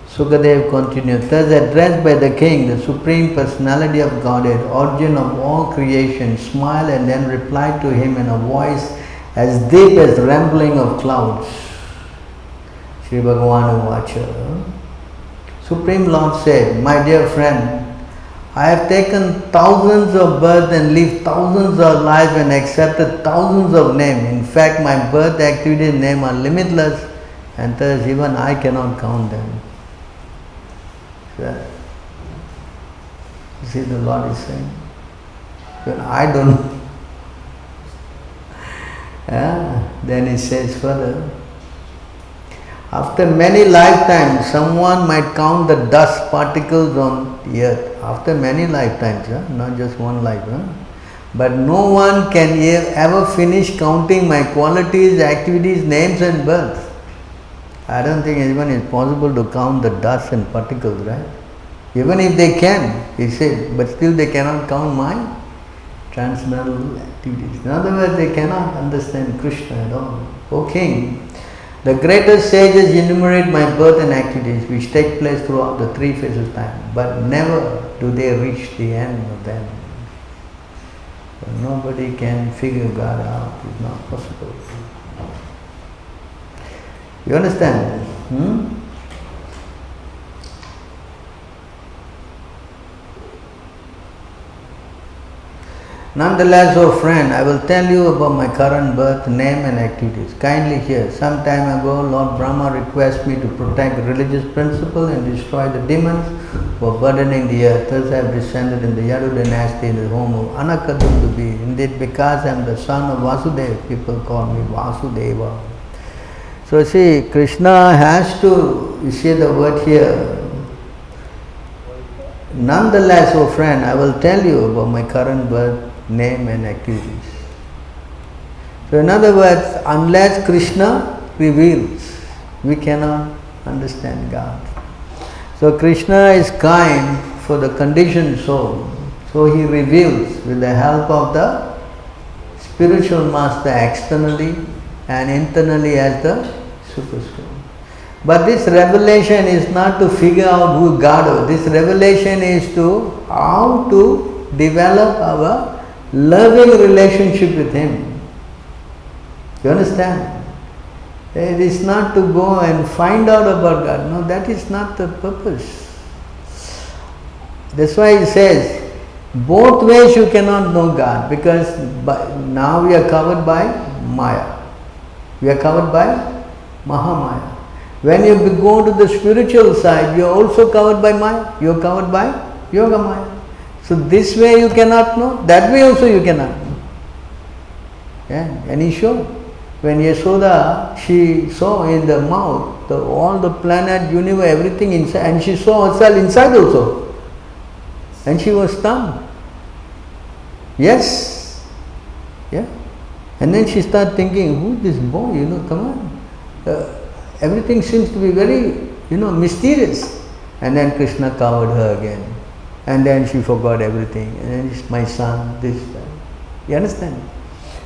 Sukadev continued, thus addressed by the king, the Supreme Personality of Godhead, origin of all creation, smiled and then replied to him in a voice as deep as the rumbling of clouds. Sri Bhagavan Uvacha. Supreme Lord said, my dear friend, I have taken thousands of births and lived thousands of lives and accepted thousands of names. In fact, my birth activities and name are limitless, and thus even I cannot count them. You see, the Lord is saying, when I don't. Then he says further, after many lifetimes, someone might count the dust particles on the earth. After many lifetimes, not just one life. But no one can ever finish counting my qualities, activities, names and births. I don't think even it's possible to count the dust and particles, right? Even if they can, he said, but still they cannot count my transcendental activities. In other words, they cannot understand Krishna at all. O King, the greatest sages enumerate my birth and activities which take place throughout the three phases of time, but never do they reach the end of them. So nobody can figure God out, it's not possible. You understand? Nonetheless, O friend, I will tell you about my current birth, name and activities. Kindly hear. Some time ago, Lord Brahma requested me to protect religious principle and destroy the demons who are burdening the earth. Thus I have descended in the Yadu dynasty in the home of Anakadundubi. Indeed, because I am the son of Vasudeva, people call me Vasudeva. So see, Krishna has to, you see the word here, nonetheless, O friend, I will tell you about my current birth, name and activities. So in other words, unless Krishna reveals, we cannot understand God. So Krishna is kind for the conditioned soul. So he reveals with the help of the spiritual master externally and internally as the super soul. But this revelation is not to figure out who God is. This revelation is to how to develop our loving relationship with Him. You understand? It is not to go and find out about God. No, that is not the purpose. That's why He says, both ways you cannot know God, because now we are covered by Maya. We are covered by Mahamaya. When you go to the spiritual side, you are also covered by Maya. You are covered by Yoga Maya. So this way you cannot know, that way also you cannot know. And He showed. When Yashoda, she saw in the mouth all the planet, universe, everything inside, and she saw herself inside also. And she was stunned. Yes. Yeah. And then she started thinking, who is this boy? Come on. Everything seems to be very, mysterious. And then Krishna covered her again. And then she forgot everything. And then it's my son, this, that. You understand?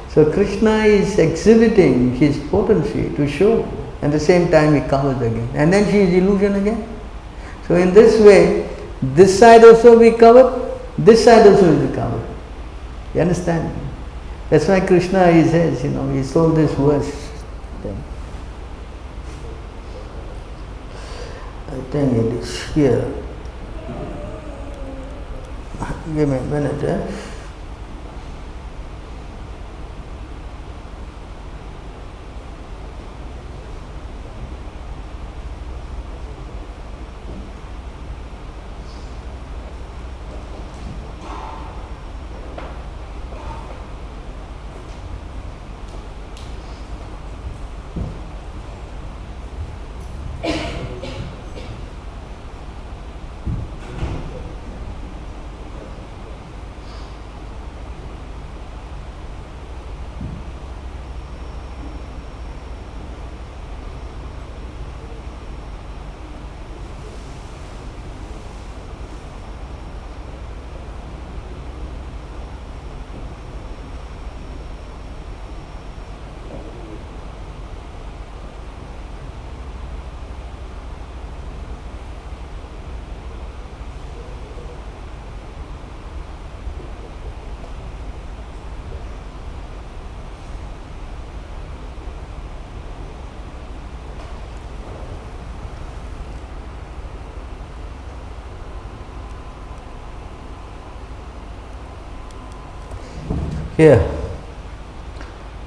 So Krishna is exhibiting his potency to show. At the same time he covers again. And then she is illusion again. So in this way, this side also we covered, this side also will be covered. You understand? That's why Krishna, he says, he told this verse. I think it is here. Give me a minute. Here,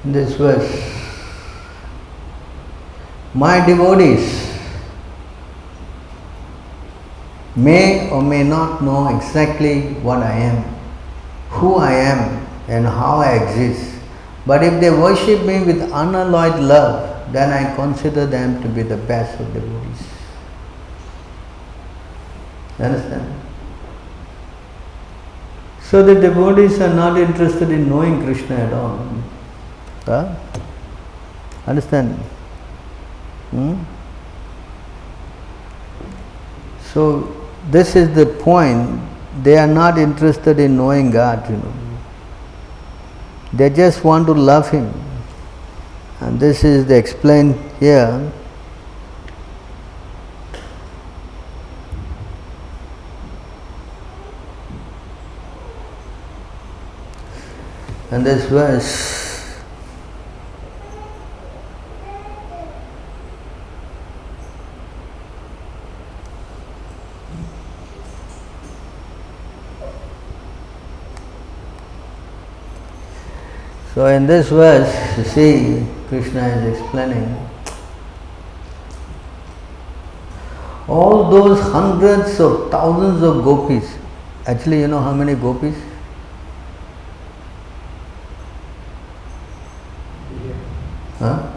in this verse, my devotees may or may not know exactly what I am, who I am, and how I exist. But if they worship me with unalloyed love, then I consider them to be the best of devotees. You understand? So the devotees are not interested in knowing Krishna at all. Huh? Understand? So this is the point. They are not interested in knowing God, They just want to love Him. And this is explained here. And this verse, so in this verse, you see, Krishna is explaining all those hundreds of thousands of gopis. Actually, you know how many gopis? Huh?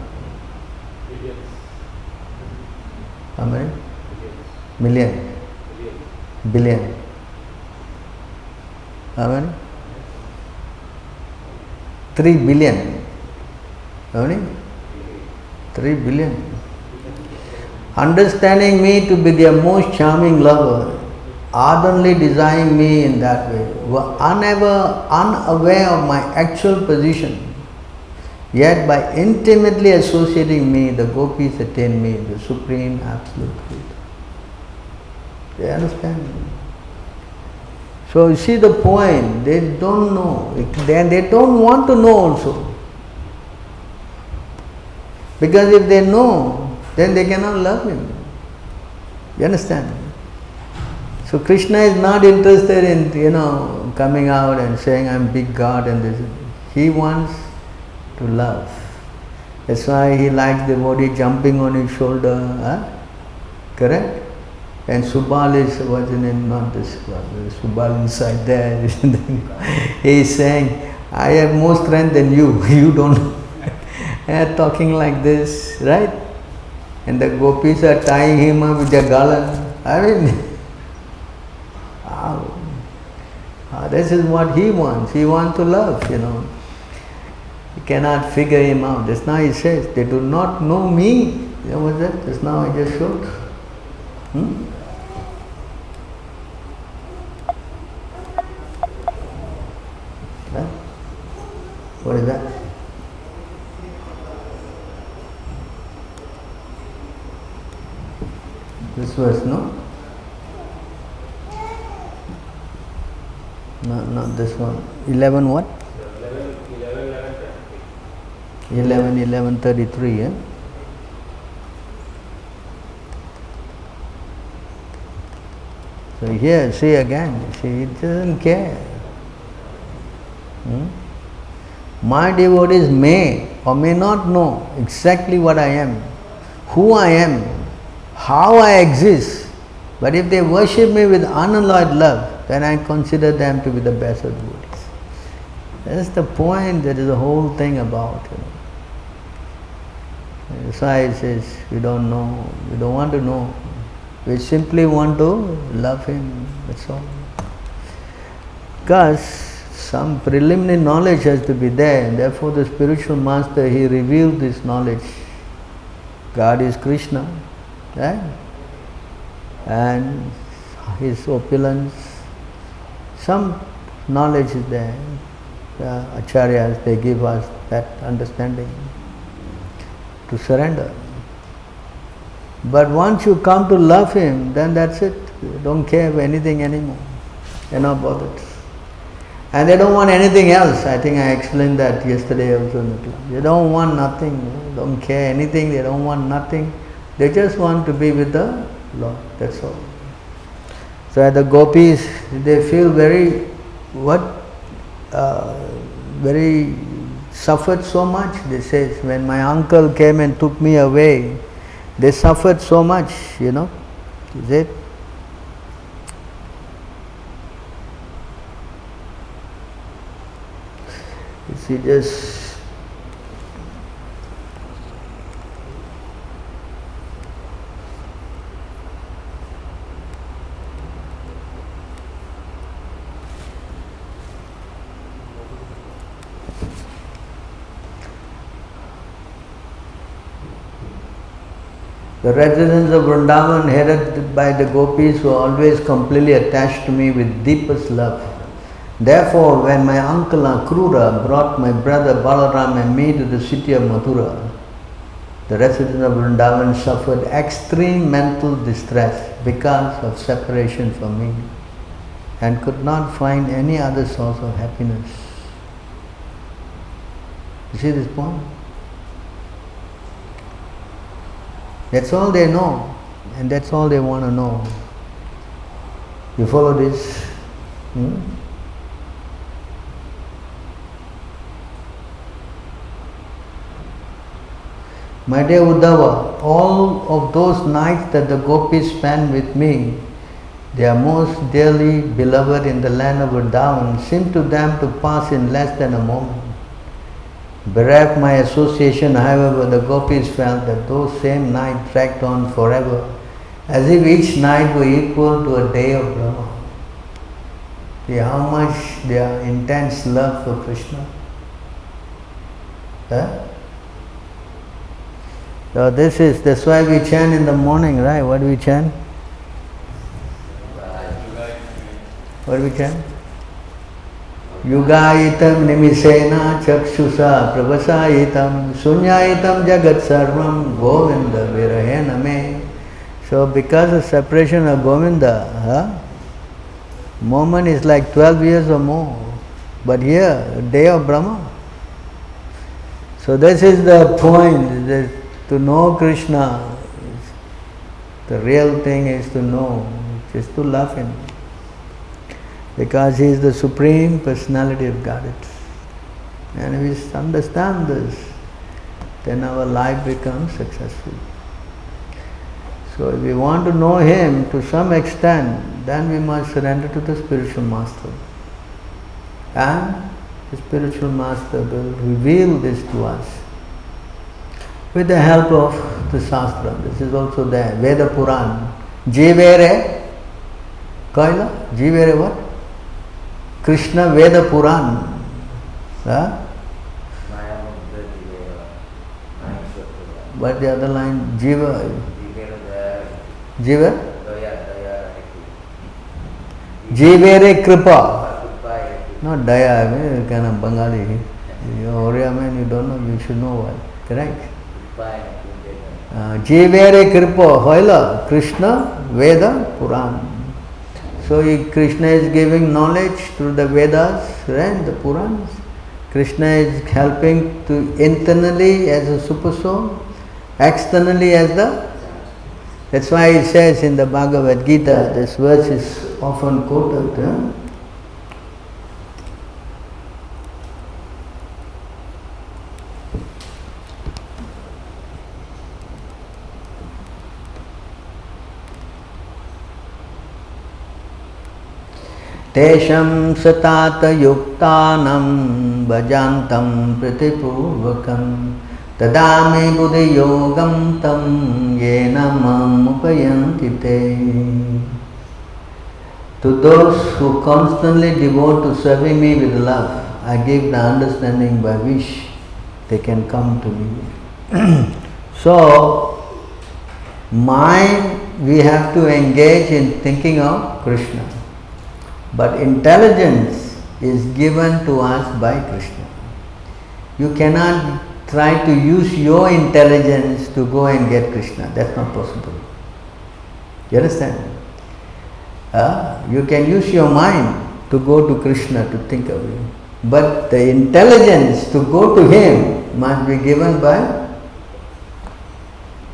How many? Million? Billion? How many? 3 billion. How many? 3 billion. Understanding me to be their most charming lover, ardently desiring me in that way, were unaware of my actual position. Yet by intimately associating me, the gopis attain me, the supreme absolute truth. They understand? So you see the point, they don't know, they don't want to know also. Because if they know, then they cannot love Him. You understand? So Krishna is not interested in, coming out and saying, I'm big God and this. He wants to love. That's why he likes the devotee jumping on his shoulder. Correct? And Subal is, what's the name? Not this one. Subal inside there. He is saying, I have more strength than you. You don't. Talking like this, right? And the gopis are tying him up with their garland. This is what he wants. He wants to love, You cannot figure him out. Just now he says, they do not know me. What was that? Just now I just showed. What is that? This verse, no? No, not this one. 11 what? 11:33, yeah? So here, see again, he doesn't care. My devotees may or may not know exactly what I am, who I am, how I exist, but if they worship me with unalloyed love, then I consider them to be the best of devotees. That's the point, that is the whole thing about. That's why it says, we don't know, we don't want to know. We simply want to love Him, that's all. Because some preliminary knowledge has to be there, and therefore the spiritual master, he revealed this knowledge. God is Krishna, right? And His opulence, some knowledge is there. The acharyas, they give us that understanding to surrender. But once you come to love Him, then that's it. You don't care for anything anymore. You're not bothered. And they don't want anything else. I think I explained that yesterday also in the class. They don't want nothing. They don't care anything. They don't want nothing. They just want to be with the Lord. That's all. So the gopis, they feel very, very suffered so much. They say when my uncle came and took me away, they suffered so much, you know. Is it? You see, just the residents of Vrindavan, headed by the gopis, were always completely attached to me with deepest love. Therefore, when my uncle Akrura brought my brother Balaram and me to the city of Mathura, the residents of Vrindavan suffered extreme mental distress because of separation from me and could not find any other source of happiness. You see this point? That's all they know, and that's all they want to know. You follow this? My dear Uddhava, all of those nights that the gopis spent with me, they are most dearly beloved in the land of Vrindavan, seem to them to pass in less than a moment. Bereft my association, however, the gopis felt that those same nights dragged on forever, as if each night were equal to a day of Brahma. See how much their intense love for Krishna. So that's why we chant in the morning, right? What do we chant? What do we chant? Yugayitam nimisena chakshusha pravasayitam sunyayitam jagat sarvam Govinda virahena me. So because of separation of Govinda, moment is like 12 years or more. But here, day of Brahma. So this is the point, that to know Krishna, the real thing is to know, just to love Him. Because He is the Supreme Personality of Godhead. And if we understand this, then our life becomes successful. So if we want to know Him to some extent, then we must surrender to the spiritual master. And the spiritual master will reveal this to us with the help of the Shastra. This is also there, Veda Puran. Jivere, Kaila? Jivere what? Krishna Veda Puran. What the other line? Jiva. Jiva? Jivere Kripa. Not Daya, I mean, kind of Bengali. You're Oriya man, you don't know, you should know what. Correct? Jivere Kripa, Hoila, Krishna Veda Puran. So Krishna is giving knowledge through the Vedas and the Purans. Krishna is helping to internally as a super soul, externally as the. That's why it says in the Bhagavad Gita, this verse is often quoted. Tesham satata yuktanam bhajantam pratipurvakam tadami buddhi yogam tam yena mam upayanti te. To those who constantly devote to serving me with love, I give the understanding by which they can come to me. So, mind, we have to engage in thinking of Krishna. But intelligence is given to us by Krishna. You cannot try to use your intelligence to go and get Krishna. That's not possible. You understand? You can use your mind to go to Krishna, to think of Him. But the intelligence to go to Him must be given by.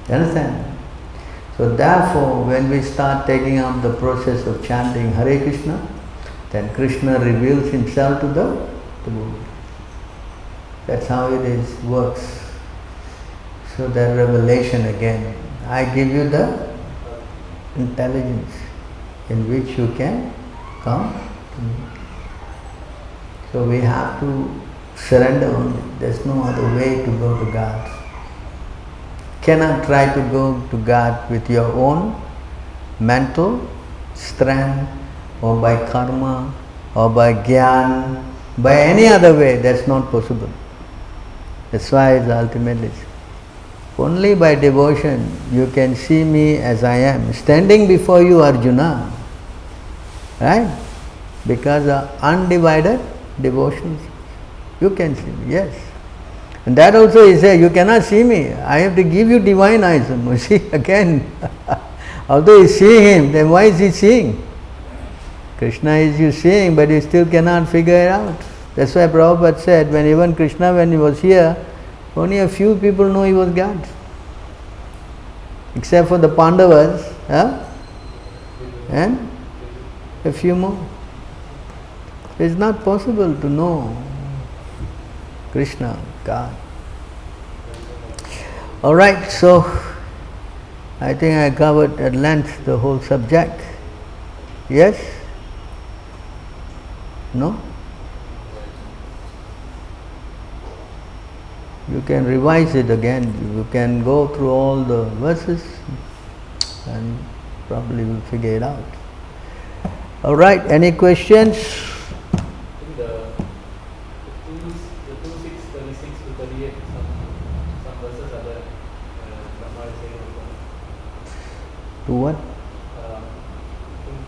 You understand? So therefore, when we start taking up the process of chanting Hare Krishna, then Krishna reveals Himself to the world. That's how it is, works. So that revelation again, I give you the intelligence in which you can come to me. So we have to surrender only. There's no other way to go to God. Cannot try to go to God with your own mental strength or by karma or by gyan, by any other way. That's not possible. That's why it's ultimately only by devotion you can see me as I am, standing before you, Arjuna, right? Because of undivided devotion, you can see me, yes. And that also he said, you cannot see me, I have to give you divine eyes. See, again, although you see him, then why is he seeing? Krishna is you seeing, but you still cannot figure it out. That's why Prabhupada said, when even Krishna, when he was here, only a few people know he was God. Except for the Pandavas, and a few more. It's not possible to know Krishna, God. Alright, so I think I covered at length the whole subject. Yes? No? You can revise it again. You can go through all the verses and probably will figure it out. Alright, any questions? I think the 26, 36 to 38, some verses are there. Brahma is saying To what?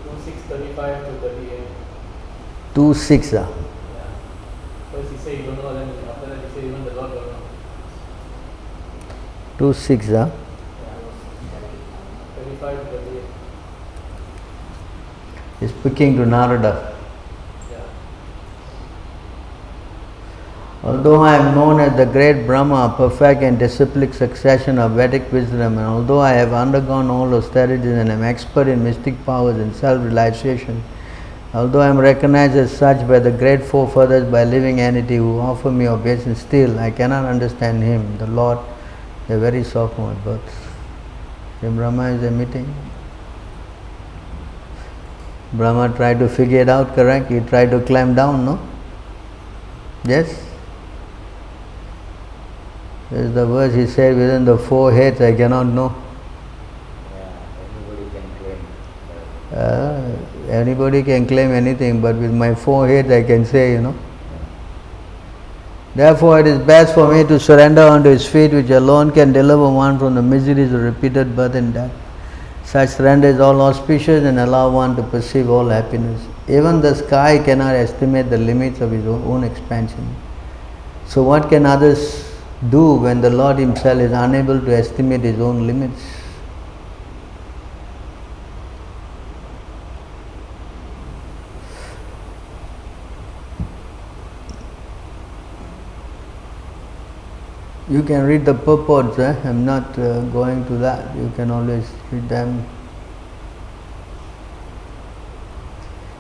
26, 35 to 38. 2-6. Yeah. First he said you don't know, then after that he said even the Lord don't know. 2-6. Yeah. 35 to 38. He's speaking to Narada. Yeah. Although I am known as the great Brahma, perfect and disciplic succession of Vedic wisdom, and although I have undergone all austerities and am expert in mystic powers and self-realization, although I am recognized as such by the great forefathers, by living entity who offer me obeisance, still I cannot understand him, the Lord, the very sophomore birth. Then Brahma is emitting. Brahma tried to figure it out, correct? He tried to climb down, no? Yes? There's the verse he said, within the 4 heads I cannot know. Yeah, anybody can claim. Anybody can claim anything, but with my 4 heads I can say, you know. Therefore it is best for me to surrender unto his feet, which alone can deliver one from the miseries of repeated birth and death. Such surrender is all auspicious and allow one to perceive all happiness. Even the sky cannot estimate the limits of his own expansion. So what can others do when the Lord himself is unable to estimate his own limits? You can read the purports, I'm not going to that, you can always read them.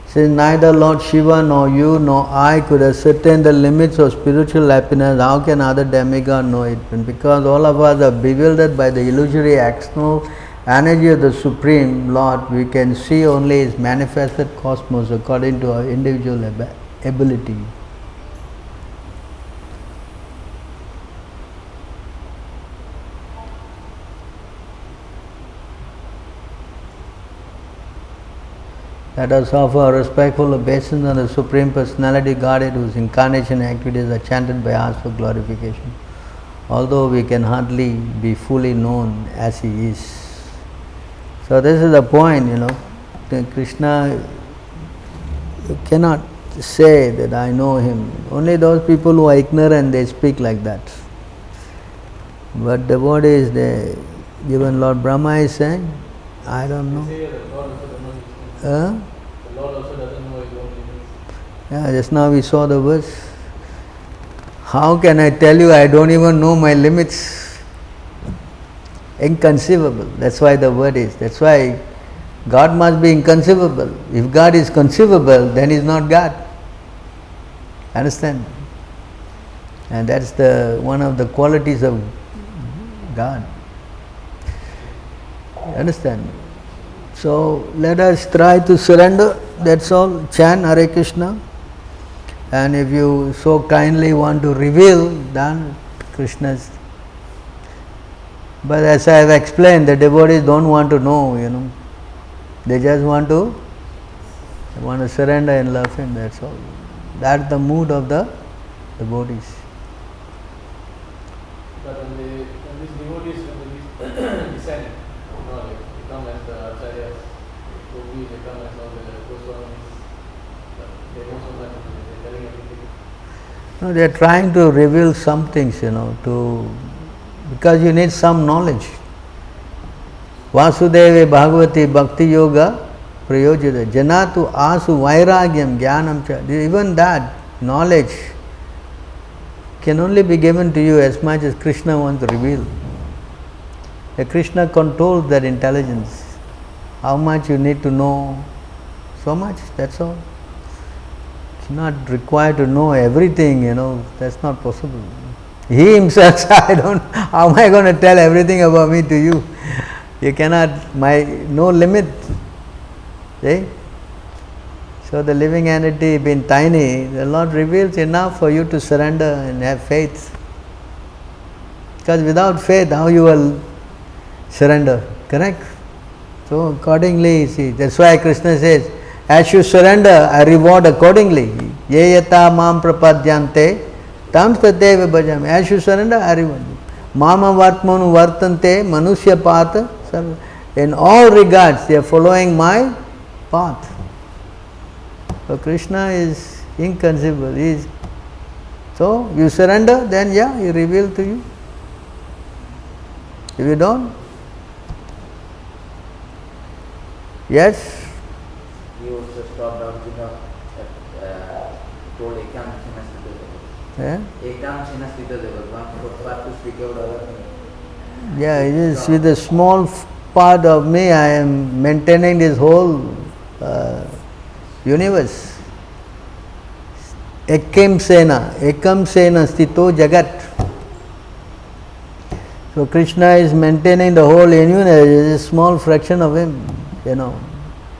Since neither Lord Shiva nor you nor I could ascertain the limits of spiritual happiness, how can other demigods know it? And because all of us are bewildered by the illusory external energy of the Supreme Lord, we can see only his manifested cosmos according to our individual ability. Let us offer our respectful obeisance on the Supreme Personality Godhead, whose incarnation activities are chanted by us for glorification, although we can hardly be fully known as he is. So this is the point, you know. Krishna, you cannot say that I know him. Only those people who are ignorant, they speak like that. But devotees, even Lord Brahma is saying, I don't know. They say the Lord also doesn't know his limits. The Lord also doesn't know his own limits. Yeah, just now we saw the verse. How can I tell you I don't even know my limits? Inconceivable. That's why the word is. That's why God must be inconceivable. If God is conceivable, then he is not God. Understand? And that's one of the qualities of God. Understand? So let us try to surrender. That's all. Chant Hare Krishna. And if you so kindly want to reveal, then Krishna's. But as I have explained, the devotees don't want to know, They just want to surrender and love Him, that's all. That's the mood of the devotees. But when these devotees descend, like become as the acharyas, they become as all the Goswamis, they know so much, they're telling everything. No, they are trying to reveal some things, because you need some knowledge. Vasudeva Bhagavati Bhakti Yoga Prayojita Janatu Asu Vairagyam Jnanam Cha. Even that knowledge can only be given to you as much as Krishna wants to reveal. The Krishna controls that intelligence. How much you need to know, so much, that's all. It's not required to know everything, that's not possible. He himself said, how am I going to tell everything about me to you? You cannot, no limit. See? So the living entity being tiny, the Lord reveals enough for you to surrender and have faith. Because without faith, how you will surrender? Correct? So accordingly, see, that's why Krishna says, as you surrender, I reward accordingly. Ye yata mam prapadyante tam tateva bhajami. As you surrender, I reward you. Mama vartmanu vartante manusya pata. In all regards, they are following my path. So Krishna is inconceivable. So you surrender, then He reveals to you. If you don't, yes. He also stopped Arjuna told Ekam Sinastita Deval. One part to speak out other things. Yeah, it is with a small part of me I am maintaining this whole universe. Ekam Sena Stito Jagat. So Krishna is maintaining the whole universe, it is a small fraction of Him,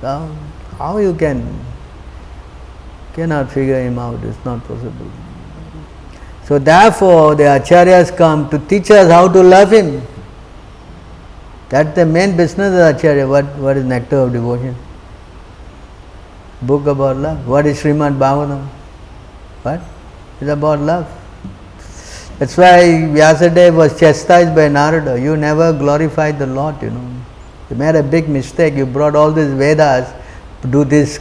How you cannot figure Him out, it's not possible. So therefore the acharyas come to teach us how to love Him. That's the main business of acharya. What is nectar of devotion? Book about love. What is Srimad Bhagavatam? What? It's about love. That's why Vyasadeva was chastised by Narada. You never glorified the Lord, You made a big mistake. You brought all these Vedas to do this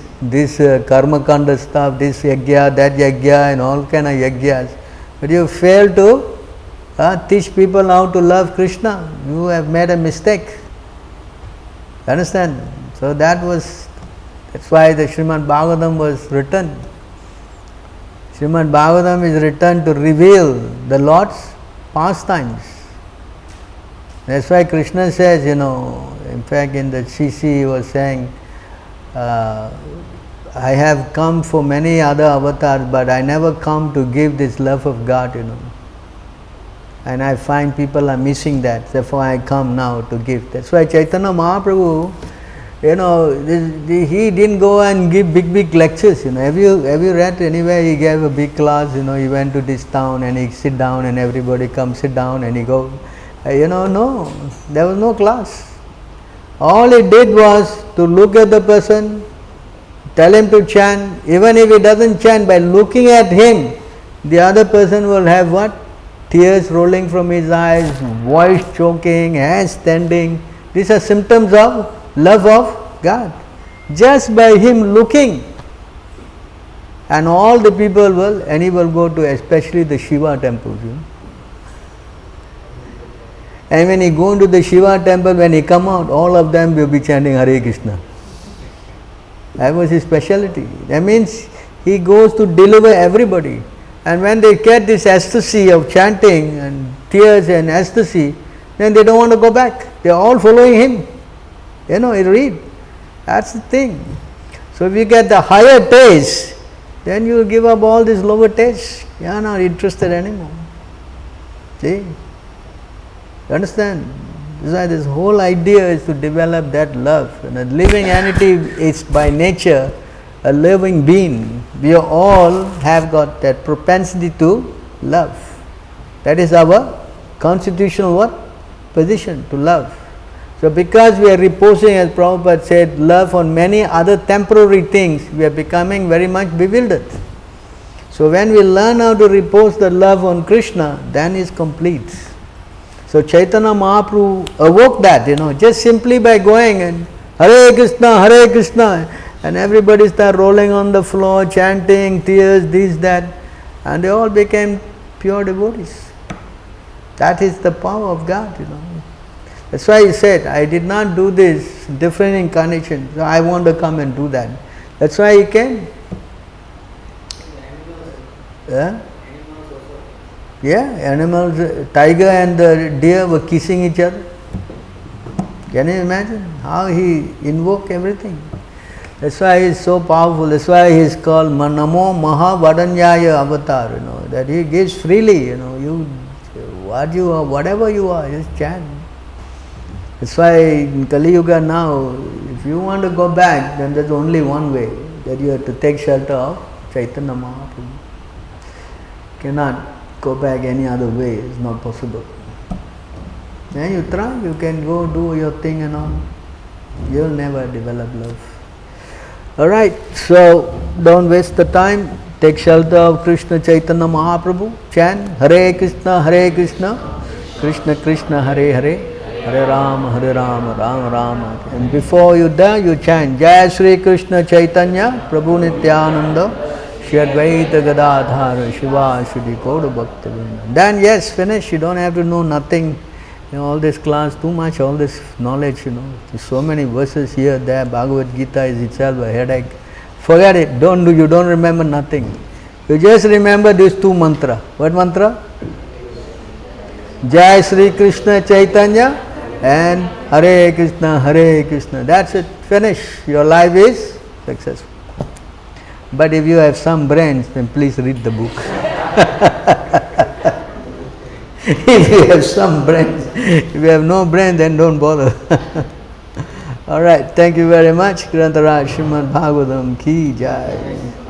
karma kanda stuff, this yajna, that yajna, and all kind of yajnas. But you failed to teach people how to love Krishna. You have made a mistake. Understand? So that's why the Srimad Bhagavatam was written. Srimad Bhagavatam is written to reveal the Lord's pastimes. That's why Krishna says, in fact in the CC he was saying, I have come for many other avatars, but I never come to give this love of God, And I find people are missing that. Therefore I come now to give. That's why Chaitanya Mahaprabhu, he didn't go and give big lectures. Have you read anywhere he gave a big class? He went to this town and he sit down and everybody come sit down and he go. No, there was no class. All he did was to look at the person, tell him to chant. Even if he doesn't chant, by looking at him, the other person will have what? Tears rolling from his eyes, voice choking, hands standing. These are symptoms of love of God. Just by him looking. And all the people and he will go to especially the Shiva temples. And when he go into the Shiva temple, when he come out, all of them will be chanting Hare Krishna. That was his specialty. That means he goes to deliver everybody. And when they get this ecstasy of chanting and tears and ecstasy, then they don't want to go back. They are all following him. You read. That's the thing. So if you get the higher taste, then you will give up all this lower taste. You are not interested anymore. See? You understand? That's why this whole idea is to develop that love. And a living entity is by nature a living being. We all have got that propensity to love. That is our constitutional what? Position, to love. So because we are reposing, as Prabhupada said, love on many other temporary things, we are becoming very much bewildered. So when we learn how to repose the love on Krishna, then it's complete. So Chaitanya Mahaprabhu awoke that, just simply by going and Hare Krishna, and everybody started rolling on the floor, chanting, tears, this, that, and they all became pure devotees. That is the power of God, That's why he said, I did not do this different incarnation, so I want to come and do that. That's why he came. Yeah? Yeah, animals, tiger and the deer were kissing each other. Can you imagine how he invoked everything? That's why he is so powerful. That's why he is called Namo Mahavadanyaya Avatar, that he gives freely, you what you are, whatever you are, just chant. That's why in Kali Yuga now, if you want to go back, then there's only one way, that you have to take shelter of Chaitanya Mahaprabhu. Cannot go back any other way, it's not possible. Then you try, you can go do your thing and all. You'll never develop love. Alright, so don't waste the time. Take shelter of Krishna Chaitanya Mahaprabhu. Chant Hare Krishna, Krishna Krishna, Hare Hare, Hare Rama, Rama Rama. And before you die, you chant Jai Shri Krishna Chaitanya, Prabhu Nityananda, Shri Advaita Gadadhara, Shiva Shri Gaura Bhakta Vrinda. Then yes, finish. You don't have to know nothing. All this class, too much, all this knowledge, There's so many verses here, there. Bhagavad Gita is itself a headache. Forget it. You don't remember nothing. You just remember these two mantra. What mantra? Jai Shri Krishna Chaitanya and Hare Krishna. That's it. Finish. Your life is successful. But if you have some brains, then please read the book. If you have some brains, if you have no brain, then don't bother. Alright, thank you very much. Grantaraj Srimad Bhagavatam Ki Jai.